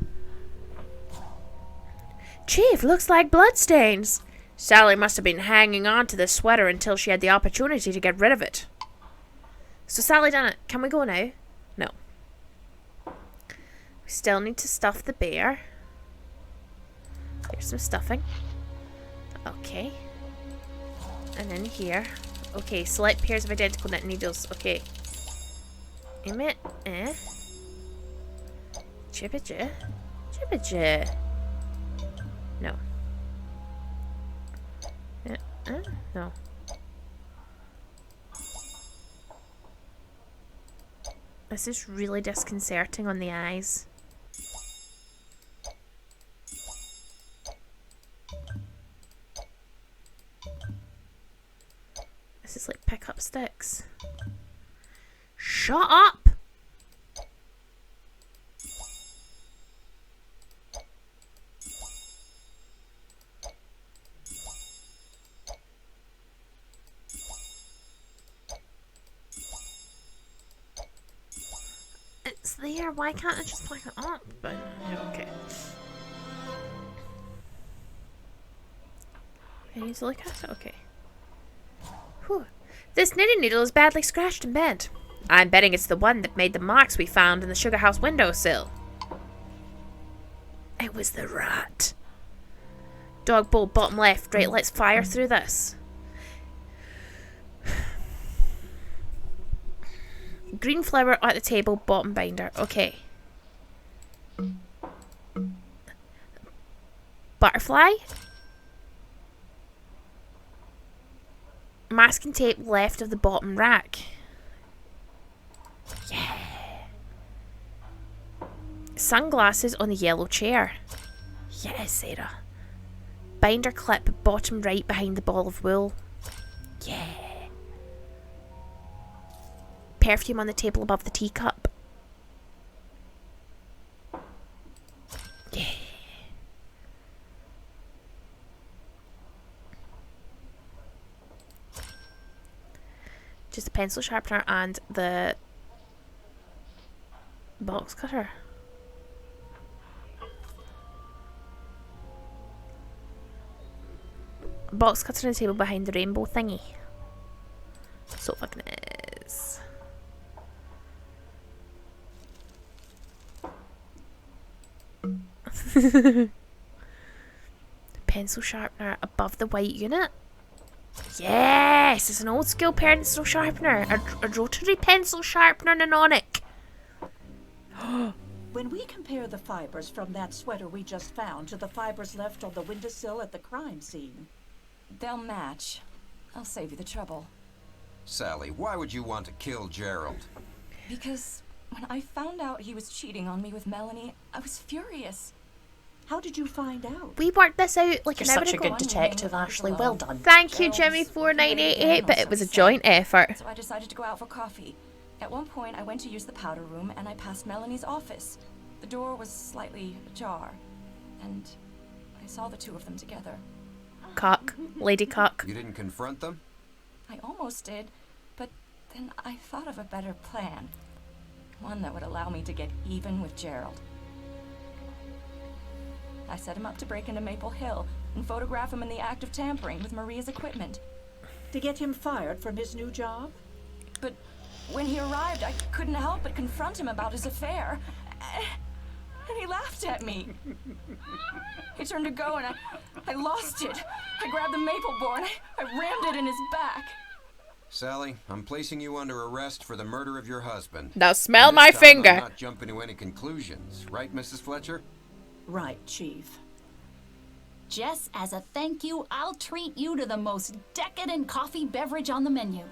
Chief, looks like bloodstains. Sally must have been hanging on to this sweater until she had the opportunity to get rid of it. So Sally done it. Can we go now? No. We still need to stuff the bear. Here's some stuffing. Okay. And then here. Okay, select pairs of identical knit needles. Okay. Aim it. Chibba-ja. Chibba-ja. No. No. This is really disconcerting on the eyes. This is like pick up sticks. Shut up! It's there. Why can't I just pick it up? But okay. I need to look at it. Okay. Whew. This knitting needle is badly scratched and bent. I'm betting it's the one that made the marks we found in the sugar house windowsill. It was the rat. Dog bowl, bottom left. Right, let's fire through this. Green flower at the table, bottom binder. Okay. Butterfly. Masking tape left of the bottom rack. Yeah. Sunglasses on the yellow chair. Yes, Sarah. Binder clip bottom right behind the ball of wool. Yeah. Perfume on the table above the teacup. Yeah. Just a pencil sharpener and the box cutter. Box cutter on the table behind the rainbow thingy. So fucking is. Pencil sharpener above the white unit. Yes, it's an old school pencil sharpener. A rotary pencil sharpener Nanonic. When we compare the fibers from that sweater we just found to the fibers left on the windowsill at the crime scene, They'll match. I'll save you the trouble. Sally, why would you want to kill Gerald? Because when I found out he was cheating on me with Melanie, I was furious. how did you find out? We worked this out like You're an hour such a ago. good detective, Ashley. Well done. Thank you, Jimmy4988, but it was a joint effort. So I decided to go out for coffee. At one point, I went to use the powder room, and I passed Melanie's office. The door was slightly ajar, and I saw the two of them together. Cock. Lady Cock. You didn't confront them? I almost did, but then I thought of a better plan. One that would allow me to get even with Gerald. I set him up to break into Maple Hill and photograph him in the act of tampering with Maria's equipment. To get him fired from his new job? But when he arrived, I couldn't help but confront him about his affair. And he laughed at me. He turned to go and I lost it. I grabbed the maple board and I rammed it in his back. Sally, I'm placing you under arrest for the murder of your husband. Now smell And my this time, finger. I'm not jumping to any conclusions, right, Mrs. Fletcher? Right, Chief. Jess, as a thank you, I'll treat you to the most decadent coffee beverage on the menu.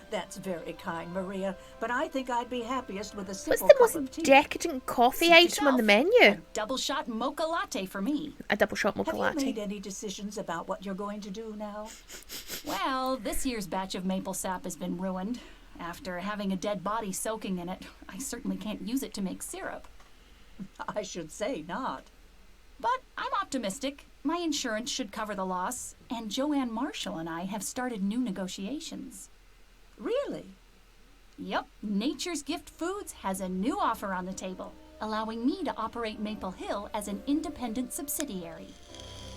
That's very kind, Maria, but I think I'd be happiest with a What's simple the cup of most tea. decadent coffee Suit item on the yourself. menu? A double shot mocha latte for me. A double shot mocha Have latte. you made any decisions about what you're going to do now? Well, this year's batch of maple sap has been ruined. After having a dead body soaking in it, I certainly can't use it to make syrup. I should say not. But I'm optimistic. My insurance should cover the loss, and Joanne Marshall and I have started new negotiations. Really? Yep, Nature's Gift Foods has a new offer on the table, allowing me to operate Maple Hill as an independent subsidiary.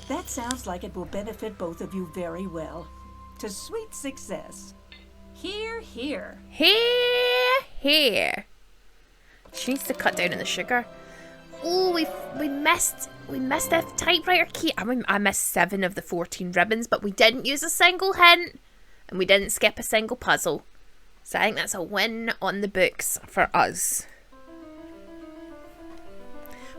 That sounds like it will benefit both of you very well. To sweet success. Hear, hear. Here. She needs to cut down on the sugar. Oh, we missed a typewriter key. I missed 7 of the 14 ribbons, but we didn't use a single hint, and we didn't skip a single puzzle. So I think that's a win on the books for us.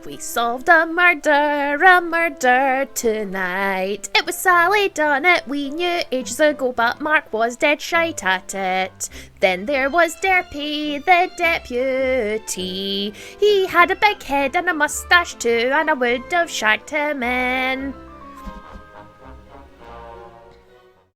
We solved a murder tonight. It was Sally done it, we knew ages ago, but Mark was dead shite at it. Then there was Derpy, the deputy. He had a big head and a moustache too, and I would have shagged him in.